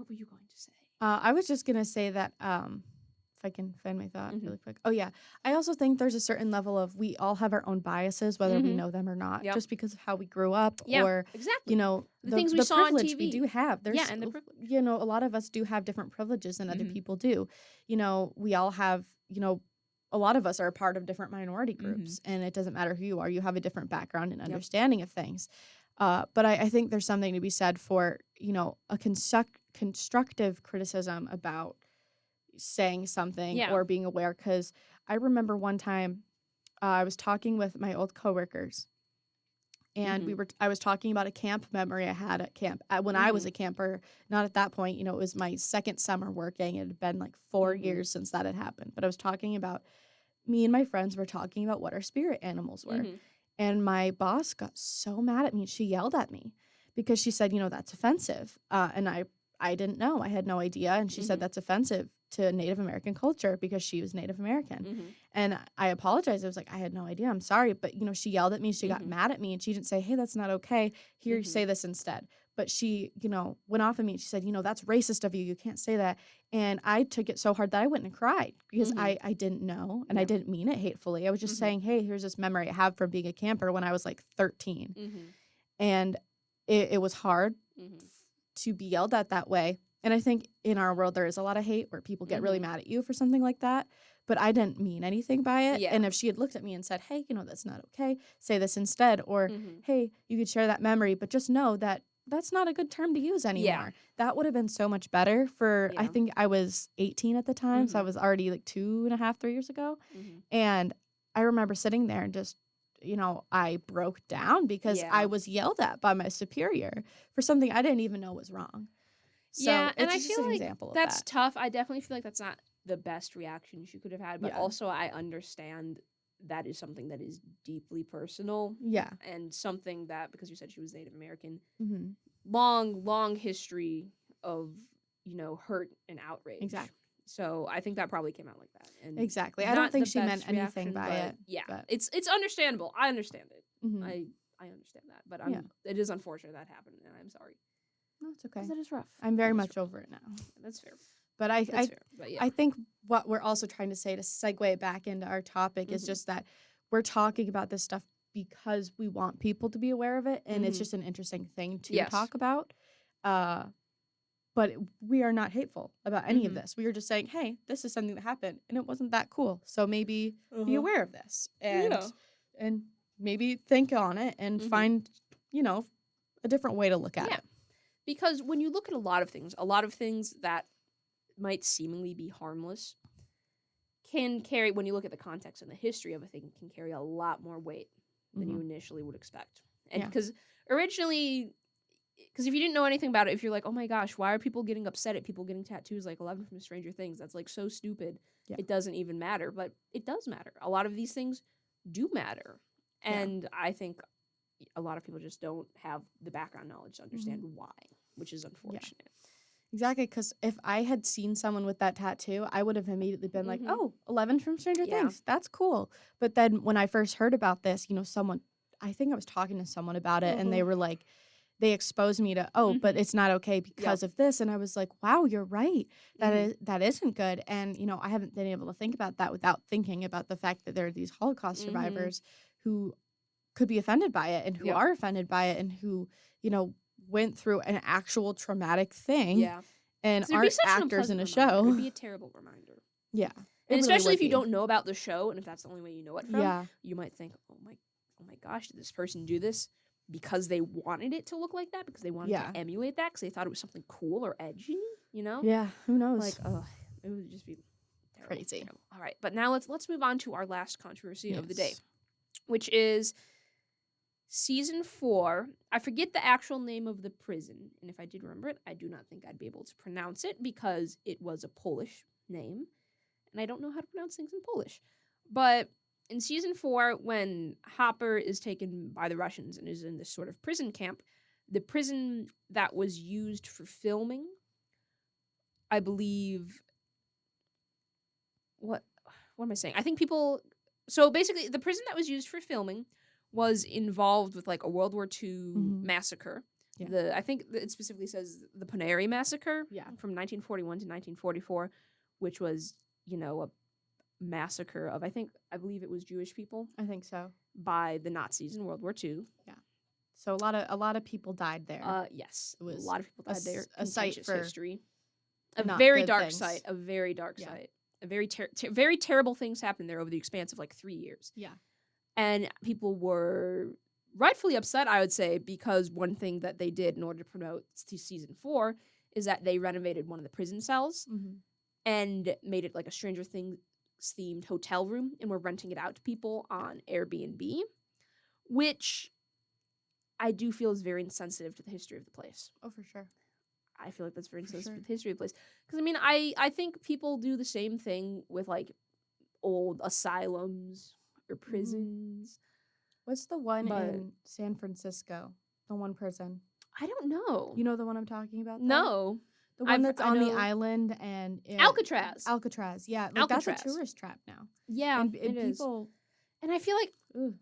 Speaker 1: you going to say?
Speaker 2: I was just gonna say that if I can find my thought
Speaker 1: Mhm.
Speaker 2: really quick. Oh yeah, I also think there's a certain level of we all have our own biases, whether we
Speaker 1: Mhm.
Speaker 2: know them or not,
Speaker 1: Yep.
Speaker 2: just because of how we grew up
Speaker 1: Yeah,
Speaker 2: or
Speaker 1: exactly.
Speaker 2: you know
Speaker 1: The things we saw on
Speaker 2: privilege we
Speaker 1: TV.
Speaker 2: do have. There's
Speaker 1: and the privilege.
Speaker 2: you know, a lot of us do have different privileges than other
Speaker 1: Mhm.
Speaker 2: people do. You know, we all have, you know, a lot of us are a part of different minority groups, and it doesn't matter who you are, you have a different background and understanding of things. But I think there's something to be said for, you know, a constructive criticism about saying something
Speaker 1: Yeah.
Speaker 2: or being aware. Because I remember one time I was talking with my old coworkers, and
Speaker 1: Mhm.
Speaker 2: I was talking about a camp memory I had at camp when I was a camper. Not at that point, you know, it was my second summer working. It had been like 4
Speaker 1: Mhm.
Speaker 2: years since that had happened. But I was talking about me and my friends were talking about what our spirit animals were.
Speaker 1: Mhm.
Speaker 2: And my boss got so mad at me. She yelled at me because she said, you know, that's offensive. And I didn't know. I had no idea. And she said
Speaker 1: Mhm.
Speaker 2: that's offensive to Native American culture because she was Native American.
Speaker 1: Mhm.
Speaker 2: And I apologized. I was like, I had no idea. I'm sorry. But, you know, she yelled at me. She got
Speaker 1: Mhm.
Speaker 2: mad at me. And she didn't say, hey, that's not okay. Here,
Speaker 1: Mhm.
Speaker 2: say this instead. But she, you know, went off at me. She said, you know, that's racist of you. You can't say that. And I took it so hard that I went and cried because
Speaker 1: Mhm.
Speaker 2: I didn't know. And I
Speaker 1: Yeah.
Speaker 2: didn't mean it hatefully. I was just
Speaker 1: Mhm.
Speaker 2: saying, hey, here's this memory I have from being a camper when I was like 13.
Speaker 1: Mhm.
Speaker 2: And it was hard
Speaker 1: Mhm.
Speaker 2: to be yelled at that way. And I think in our world, there is a lot of hate where people get really mad at you for something like that. But I didn't mean anything by it.
Speaker 1: Yeah.
Speaker 2: And if she had looked at me and said, hey, you know, that's not okay, say this instead. Or,
Speaker 1: Mhm.
Speaker 2: hey, you could share that memory, but just know that that's not a good term to use anymore. That would have been so much better for, I
Speaker 1: Yeah.
Speaker 2: think I was 18 at the time. So I
Speaker 1: Mhm.
Speaker 2: was already like 2.5, 3 years ago.
Speaker 1: Mhm.
Speaker 2: And I remember sitting there and just, you know, I broke down because
Speaker 1: Yeah.
Speaker 2: I was yelled at by my superior for something I didn't even know was wrong. So
Speaker 1: Yeah, and
Speaker 2: it's
Speaker 1: I
Speaker 2: just
Speaker 1: feel
Speaker 2: an
Speaker 1: like
Speaker 2: example of
Speaker 1: that's
Speaker 2: that.
Speaker 1: tough. I definitely feel like that's not the best reaction she could have had, but
Speaker 2: Yeah.
Speaker 1: also I understand that is something that is deeply personal
Speaker 2: Yeah.
Speaker 1: and something that, because you said she was Native American,
Speaker 2: Mm-hmm.
Speaker 1: long history of, you know, hurt and outrage.
Speaker 2: Exactly.
Speaker 1: So I think that probably came out like that. And
Speaker 2: Exactly. I
Speaker 1: not
Speaker 2: don't think
Speaker 1: the
Speaker 2: she meant
Speaker 1: best
Speaker 2: anything
Speaker 1: reaction,
Speaker 2: by
Speaker 1: but
Speaker 2: it.
Speaker 1: yeah,
Speaker 2: but-
Speaker 1: it's understandable. I understand it.
Speaker 2: Mhm.
Speaker 1: I understand that, but
Speaker 2: Yeah.
Speaker 1: it is unfortunate that happened, and I'm sorry.
Speaker 2: No, it's okay.
Speaker 1: 'Cause that is rough.
Speaker 2: I'm very
Speaker 1: That is
Speaker 2: much
Speaker 1: rough.
Speaker 2: over it now.
Speaker 1: That's fair.
Speaker 2: But
Speaker 1: That's fair. But yeah.
Speaker 2: I think what we're also trying to say to segue it back into our topic is
Speaker 1: Mhm.
Speaker 2: just that we're talking about this stuff because we want people to be aware of it, and it's
Speaker 1: Mhm.
Speaker 2: just an interesting thing to
Speaker 1: Yes.
Speaker 2: talk about. But we are not hateful about any of
Speaker 1: Mhm.
Speaker 2: this. We are just saying, hey, this is something that happened, and it wasn't that cool. So maybe be
Speaker 1: Uh-huh.
Speaker 2: aware of this,
Speaker 1: Yeah.
Speaker 2: and maybe think on it and
Speaker 1: Mhm.
Speaker 2: find, you know, a different way to look at
Speaker 1: Yeah.
Speaker 2: it.
Speaker 1: Because when you look at a lot of things that might seemingly be harmless can carry, when you look at the context and the history of a thing, can carry a lot more weight than you initially would expect. And
Speaker 2: Yeah.
Speaker 1: because originally, because if you didn't know anything about it, if you're like, oh my gosh, why are people getting upset at people getting tattoos like 11 from Stranger Things? That's like so stupid.
Speaker 2: Yeah.
Speaker 1: It doesn't even matter. But it does matter. A lot of these things do matter.
Speaker 2: Yeah.
Speaker 1: And I think a lot of people just don't have the background knowledge to understand why, which is unfortunate.
Speaker 2: Exactly, because if I had seen someone with that tattoo, I would have immediately been like,
Speaker 1: Mhm.
Speaker 2: oh, 11 from Stranger
Speaker 1: Yeah.
Speaker 2: Things. That's cool. But then when I first heard about this, you know, I think I was talking to someone about it, and they were like, they exposed me to, but it's not okay because of this. And I was like, wow, you're right. That isn't good. And, you know, I haven't been able to think about that without thinking about the fact that there are these Holocaust survivors who could be offended by it and who are offended by it and who, you know, went through an actual traumatic thing
Speaker 1: Yeah.
Speaker 2: and
Speaker 1: 'Cause it'd be
Speaker 2: aren't
Speaker 1: such an
Speaker 2: actors in a
Speaker 1: unpleasant reminder.
Speaker 2: show.
Speaker 1: It'd be a terrible reminder.
Speaker 2: Yeah.
Speaker 1: And
Speaker 2: It
Speaker 1: especially
Speaker 2: really
Speaker 1: if you
Speaker 2: would be.
Speaker 1: don't know about the show, and if that's the only way you know it from,
Speaker 2: Yeah.
Speaker 1: you might think, oh my gosh, did this person do this because they wanted it to look like that, because they wanted
Speaker 2: Yeah.
Speaker 1: to emulate that, because they thought it was something cool or edgy, you know?
Speaker 2: Yeah. Who knows?
Speaker 1: Like, it would just be terrible,
Speaker 2: Crazy.
Speaker 1: terrible. All right, but now let's move on to our last controversy of the day,
Speaker 2: Yes.
Speaker 1: which is season 4. I forget the actual name of the prison, and if I did remember it, I do not think I'd be able to pronounce it because it was a Polish name, and I don't know how to pronounce things in Polish. But in season 4, when Hopper is taken by the Russians and is in this sort of prison camp, the prison that was used for filming, I believe, what am I saying? I think people, so basically the prison that was used for filming was involved with like a World War II massacre.
Speaker 2: Yeah.
Speaker 1: I think it specifically says the Ponary massacre
Speaker 2: Yeah.
Speaker 1: from 1941 to 1944, which was, a massacre of, I believe it was Jewish people
Speaker 2: I think so.
Speaker 1: by the Nazis in World War II.
Speaker 2: Yeah. So a lot of people died there.
Speaker 1: Yes,
Speaker 2: It was
Speaker 1: a lot of people died there.
Speaker 2: a site
Speaker 1: Contentious
Speaker 2: for
Speaker 1: history. A
Speaker 2: not
Speaker 1: very
Speaker 2: good
Speaker 1: dark
Speaker 2: things.
Speaker 1: site. A very dark
Speaker 2: Yeah.
Speaker 1: site. A very very terrible things happened there over the expanse of like 3 years.
Speaker 2: Yeah.
Speaker 1: And people were rightfully upset, I would say, because one thing that they did in order to promote to season 4 is that they renovated one of the prison cells and made it like a Stranger Things themed hotel room, and were renting it out to people on Airbnb, which I do feel is very insensitive to the history of the place.
Speaker 2: Oh, for sure.
Speaker 1: I feel like that's very insensitive
Speaker 2: sure.
Speaker 1: to the history of the place. Because, I mean, I think people do the same thing with, like, old asylums or prisons.
Speaker 2: What's the one
Speaker 1: But-
Speaker 2: in San Francisco? The one prison.
Speaker 1: I don't know.
Speaker 2: You know the one I'm talking about? though?
Speaker 1: No.
Speaker 2: The one that's
Speaker 1: I
Speaker 2: on the
Speaker 1: know-
Speaker 2: island and
Speaker 1: Alcatraz.
Speaker 2: Alcatraz, yeah. Like
Speaker 1: Alcatraz.
Speaker 2: That's a tourist trap now.
Speaker 1: Yeah,
Speaker 2: and
Speaker 1: it is.
Speaker 2: people
Speaker 1: And I feel like,
Speaker 2: ugh.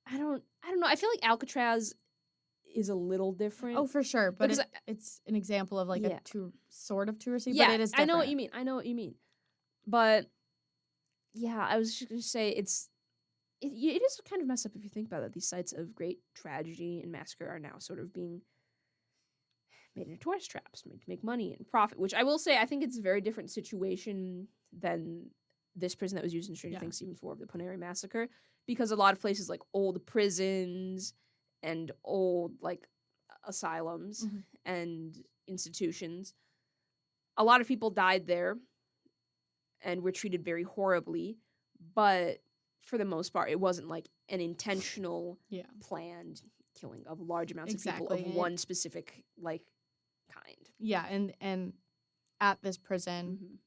Speaker 1: I don't know. I feel like Alcatraz is a little different.
Speaker 2: Oh, for sure. But
Speaker 1: Because
Speaker 2: it's an example of like
Speaker 1: Yeah.
Speaker 2: sort of touristy,
Speaker 1: Yeah,
Speaker 2: but it is
Speaker 1: I
Speaker 2: different.
Speaker 1: know what you mean. But yeah, I was just gonna say it is kind of messed up if you think about it. These sites of great tragedy and massacre are now sort of being made into tourist traps, made to make money and profit. Which I will say, I think it's a very different situation than this prison that was used in Stranger Things season 4 of the Ponary massacre, because a lot of places like old prisons and old like asylums and institutions, a lot of people died there and were treated very horribly, but for the most part it wasn't like an intentional planned killing of large amounts of people of one specific like kind.
Speaker 2: Yeah, and at this prison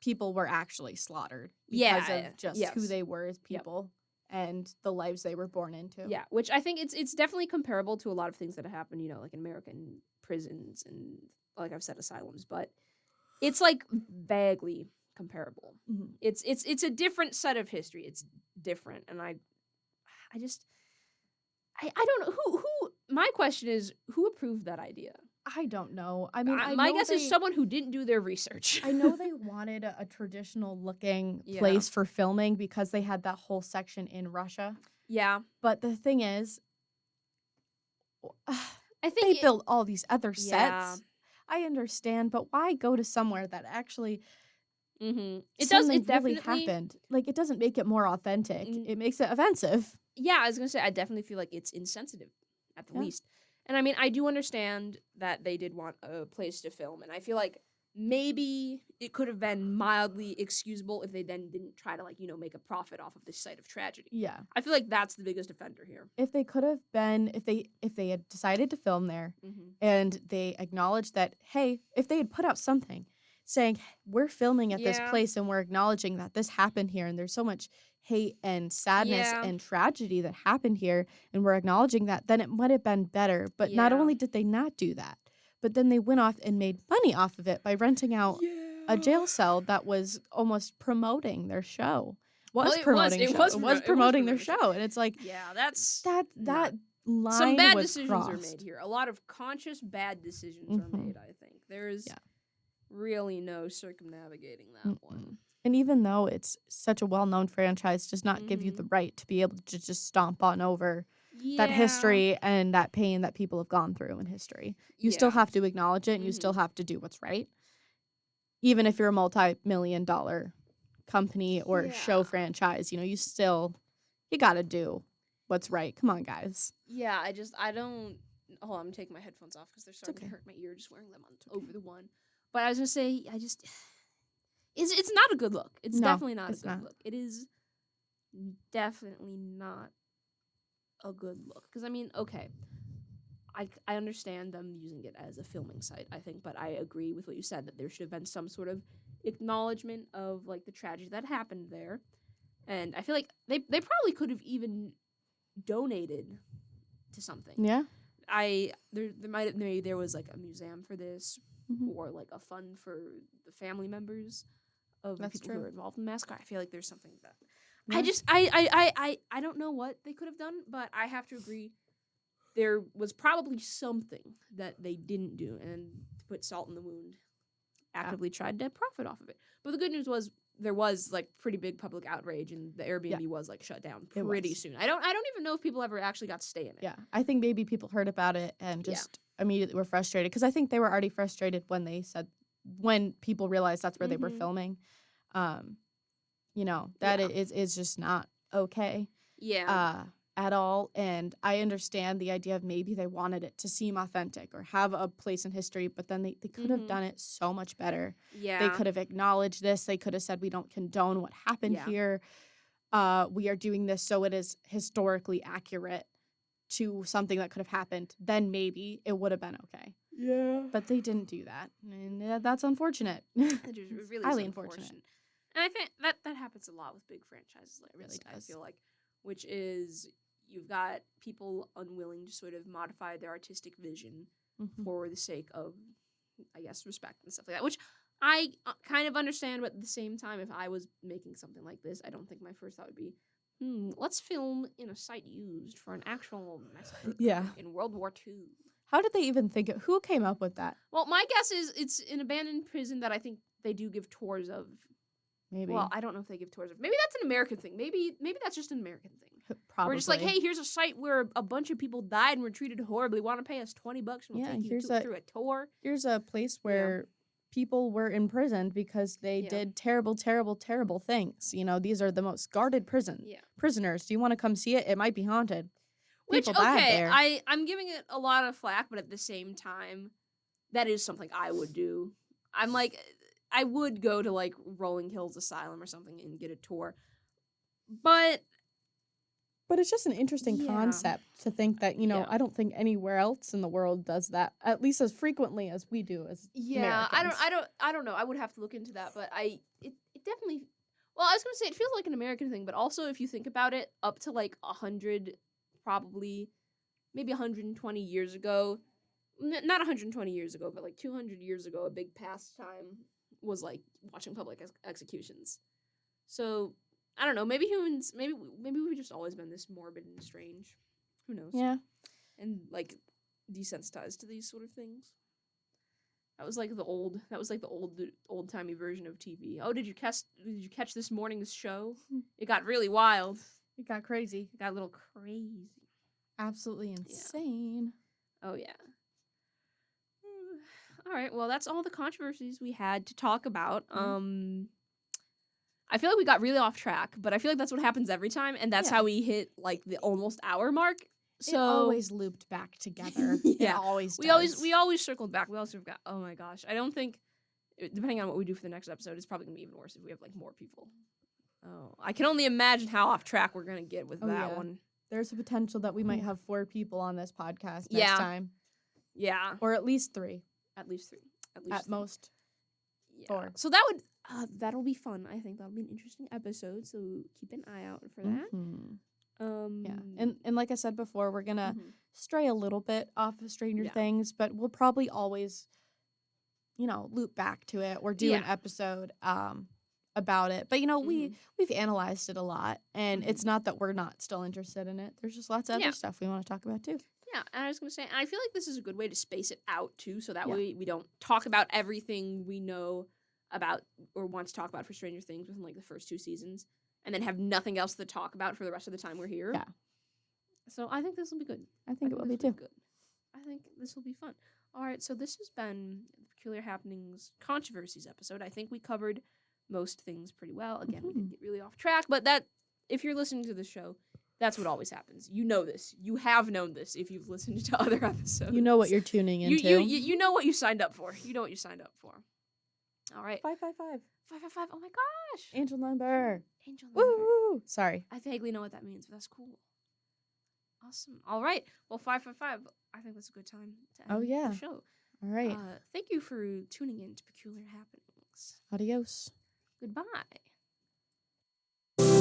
Speaker 2: people were actually slaughtered because of just who they were as people and the lives they were born into.
Speaker 1: Yeah, which I think it's definitely comparable to a lot of things that have happened, like in American prisons and, like I've said, asylums, but it's like vaguely comparable. It's a different set of history. It's different, and I don't know who. My question is, who approved that idea?
Speaker 2: I don't know. I mean,
Speaker 1: my guess is someone who didn't do their research.
Speaker 2: I know they wanted a traditional looking place for filming because they had that whole section in Russia.
Speaker 1: Yeah.
Speaker 2: But the thing is,
Speaker 1: I think
Speaker 2: they built all these other sets. I understand, but why go to somewhere that actually
Speaker 1: it definitely
Speaker 2: happened? Like, it doesn't make it more authentic. It makes it offensive.
Speaker 1: Yeah, I was gonna say, I definitely feel like it's insensitive at the least. And I mean, I do understand that they did want a place to film, and I feel like maybe it could have been mildly excusable if they then didn't try to, like, make a profit off of this site of tragedy.
Speaker 2: Yeah.
Speaker 1: I feel like that's the biggest offender here.
Speaker 2: If they could have been, if they had decided to film there and they acknowledged that, hey, if they had put out something saying, we're filming at this place and we're acknowledging that this happened here and there's so much hate and sadness and tragedy that happened here and we're acknowledging that, then it might have been better. But not only did they not do that, but then they went off and made money off of it by renting out a jail cell that was almost promoting their show.
Speaker 1: Was
Speaker 2: promoting their show. And it's like,
Speaker 1: that's
Speaker 2: that line
Speaker 1: some bad
Speaker 2: was
Speaker 1: decisions
Speaker 2: crossed.
Speaker 1: are made here. A lot of conscious bad decisions are made, I think. There's really no circumnavigating that one.
Speaker 2: And even though it's such a well-known franchise, does not give you the right to be able to just stomp on over that history and that pain that people have gone through in history. You still have to acknowledge it and you still have to do what's right. Even if you're a multi-million-dollar company or show franchise, you gotta do what's right. Come on, guys.
Speaker 1: Yeah, I don't... Hold on, I'm taking my headphones off because they're starting to hurt my ear just wearing them on over the one. But I was gonna say, it's not a good look. It's definitely not a good look. It is definitely not a good look. Because, I mean, okay, I understand them using it as a filming site, I think, but I agree with what you said, that there should have been some sort of acknowledgement of, like, the tragedy that happened there. And I feel like they probably could have even donated to something.
Speaker 2: Yeah.
Speaker 1: maybe there was like a museum for this,
Speaker 2: Mhm.
Speaker 1: or like a fund for the family members of the
Speaker 2: That's
Speaker 1: people who
Speaker 2: true.
Speaker 1: are involved in the massacre. I feel like there's something that
Speaker 2: Yeah.
Speaker 1: I don't know what they could have done, but I have to agree there was probably something that they didn't do, and to put salt in the wound, actively tried to profit off of it. But the good news was there was like pretty big public outrage, and the Airbnb was like shut down
Speaker 2: It
Speaker 1: pretty
Speaker 2: was.
Speaker 1: soon. I don't even know if people ever actually got to stay in it.
Speaker 2: Yeah, I think maybe people heard about it and
Speaker 1: Yeah.
Speaker 2: just immediately were frustrated because I think they were already frustrated when people realized that's where they were
Speaker 1: Mhm.
Speaker 2: filming. That
Speaker 1: Yeah.
Speaker 2: is just not okay
Speaker 1: Yeah.
Speaker 2: at all. And I understand the idea of maybe they wanted it to seem authentic or have a place in history, but then they could have
Speaker 1: Mhm.
Speaker 2: done it so much better.
Speaker 1: Yeah.
Speaker 2: They could have acknowledged this. They could have said, we don't condone what happened
Speaker 1: Yeah.
Speaker 2: here. We are doing this so it is historically accurate to something that could have happened. Then maybe it would have been okay.
Speaker 1: Yeah.
Speaker 2: But they didn't do that. And that's unfortunate.
Speaker 1: It is really
Speaker 2: highly
Speaker 1: is
Speaker 2: unfortunate.
Speaker 1: And I think that happens a lot with big franchises like
Speaker 2: It really
Speaker 1: this, I
Speaker 2: does.
Speaker 1: feel like, which is you've got people unwilling to sort of modify their artistic vision
Speaker 2: Mhm.
Speaker 1: for the sake of, I guess, respect and stuff like that, which I kind of understand, but at the same time, if I was making something like this, I don't think my first thought would be, let's film in a site used for an actual massacre
Speaker 2: Yeah.
Speaker 1: in World War II.
Speaker 2: How did they even think of who came up with that?
Speaker 1: Well, my guess is it's an abandoned prison that I think they do give tours of.
Speaker 2: Maybe.
Speaker 1: Well, I don't know if they give tours of. Maybe that's an American thing. Maybe that's just an American thing.
Speaker 2: Probably.
Speaker 1: We're just like, hey, here's a site where a bunch of people died and were treated horribly. Want to pay us $20 and we'll take you through a tour?
Speaker 2: Here's a place where people were imprisoned because they did terrible, terrible, terrible things. These are the most guarded prisoners. Do you want to come see it? It might be haunted.
Speaker 1: Which,
Speaker 2: People died there.
Speaker 1: I'm giving it a lot of flack, but at the same time, that is something I would do. I'm like, I would go to like Rolling Hills Asylum or something and get a tour. But
Speaker 2: it's just an interesting concept to think that, I don't think anywhere else in the world does that, at least as frequently as we do as Americans.
Speaker 1: I don't know. I would have to look into that, but it definitely, well, I was going to say it feels like an American thing, but also if you think about it, up to like 100, probably maybe 120 years ago, not 120 years ago, but like 200 years ago, a big pastime was like watching public executions. So I don't know. Maybe humans. Maybe we've just always been this morbid and strange. Who knows?
Speaker 2: Yeah.
Speaker 1: And like desensitized to these sort of things. That was like the old timey version of TV. Oh, did you catch this morning's show? It got really wild.
Speaker 2: It got crazy.
Speaker 1: It got a little crazy.
Speaker 2: Absolutely insane.
Speaker 1: Yeah. Oh yeah. All right. Well, that's all the controversies we had to talk about. I feel like we got really off track, but I feel like that's what happens every time, and that's how we hit like the almost hour mark. So
Speaker 2: it always looped back together.
Speaker 1: Yeah,
Speaker 2: it always
Speaker 1: we
Speaker 2: does.
Speaker 1: we always circled back. We also got, oh my gosh, I don't think, depending on what we do for the next episode, it's probably gonna be even worse if we have like more people. Oh, I can only imagine how off track we're gonna get with that one.
Speaker 2: There's a potential that we might have 4 people on this podcast next time.
Speaker 1: Yeah,
Speaker 2: or at least 3.
Speaker 1: At least 3.
Speaker 2: At most 4.
Speaker 1: So that would that'll be fun. I think that'll be an interesting episode. So keep an eye out for that.
Speaker 2: And like I said before, we're gonna stray a little bit off of Stranger Things, but we'll probably always, loop back to it or do an episode about it. But we've analyzed it a lot, and it's not that we're not still interested in it. There's just lots of other stuff we want to talk about too.
Speaker 1: Yeah, and I was going to say, and I feel like this is a good way to space it out, too, so that way we don't talk about everything we know about or want to talk about for Stranger Things within, like, the first 2 seasons, and then have nothing else to talk about for the rest of the time we're here.
Speaker 2: Yeah.
Speaker 1: So I think this will be good.
Speaker 2: I think it will be, too.
Speaker 1: Good. I think this will be fun. All right, so this has been the Peculiar Happenings Controversies episode. I think we covered most things pretty well. Again, we did get really off track, but that, if you're listening to the show, that's what always happens. You know this. You have known this if you've listened to other episodes.
Speaker 2: You know what you're tuning into.
Speaker 1: You know what you signed up for. You know what you signed up for. All right.
Speaker 2: 555.
Speaker 1: 555. Oh my gosh.
Speaker 2: Angel number.
Speaker 1: Angel number.
Speaker 2: Woo! Sorry.
Speaker 1: I vaguely know what that means, but that's cool. Awesome. All right. well, 555, I think that's a good time to end the show.
Speaker 2: All right.
Speaker 1: Thank you for tuning in to Peculiar Happenings.
Speaker 2: Adios.
Speaker 1: Goodbye.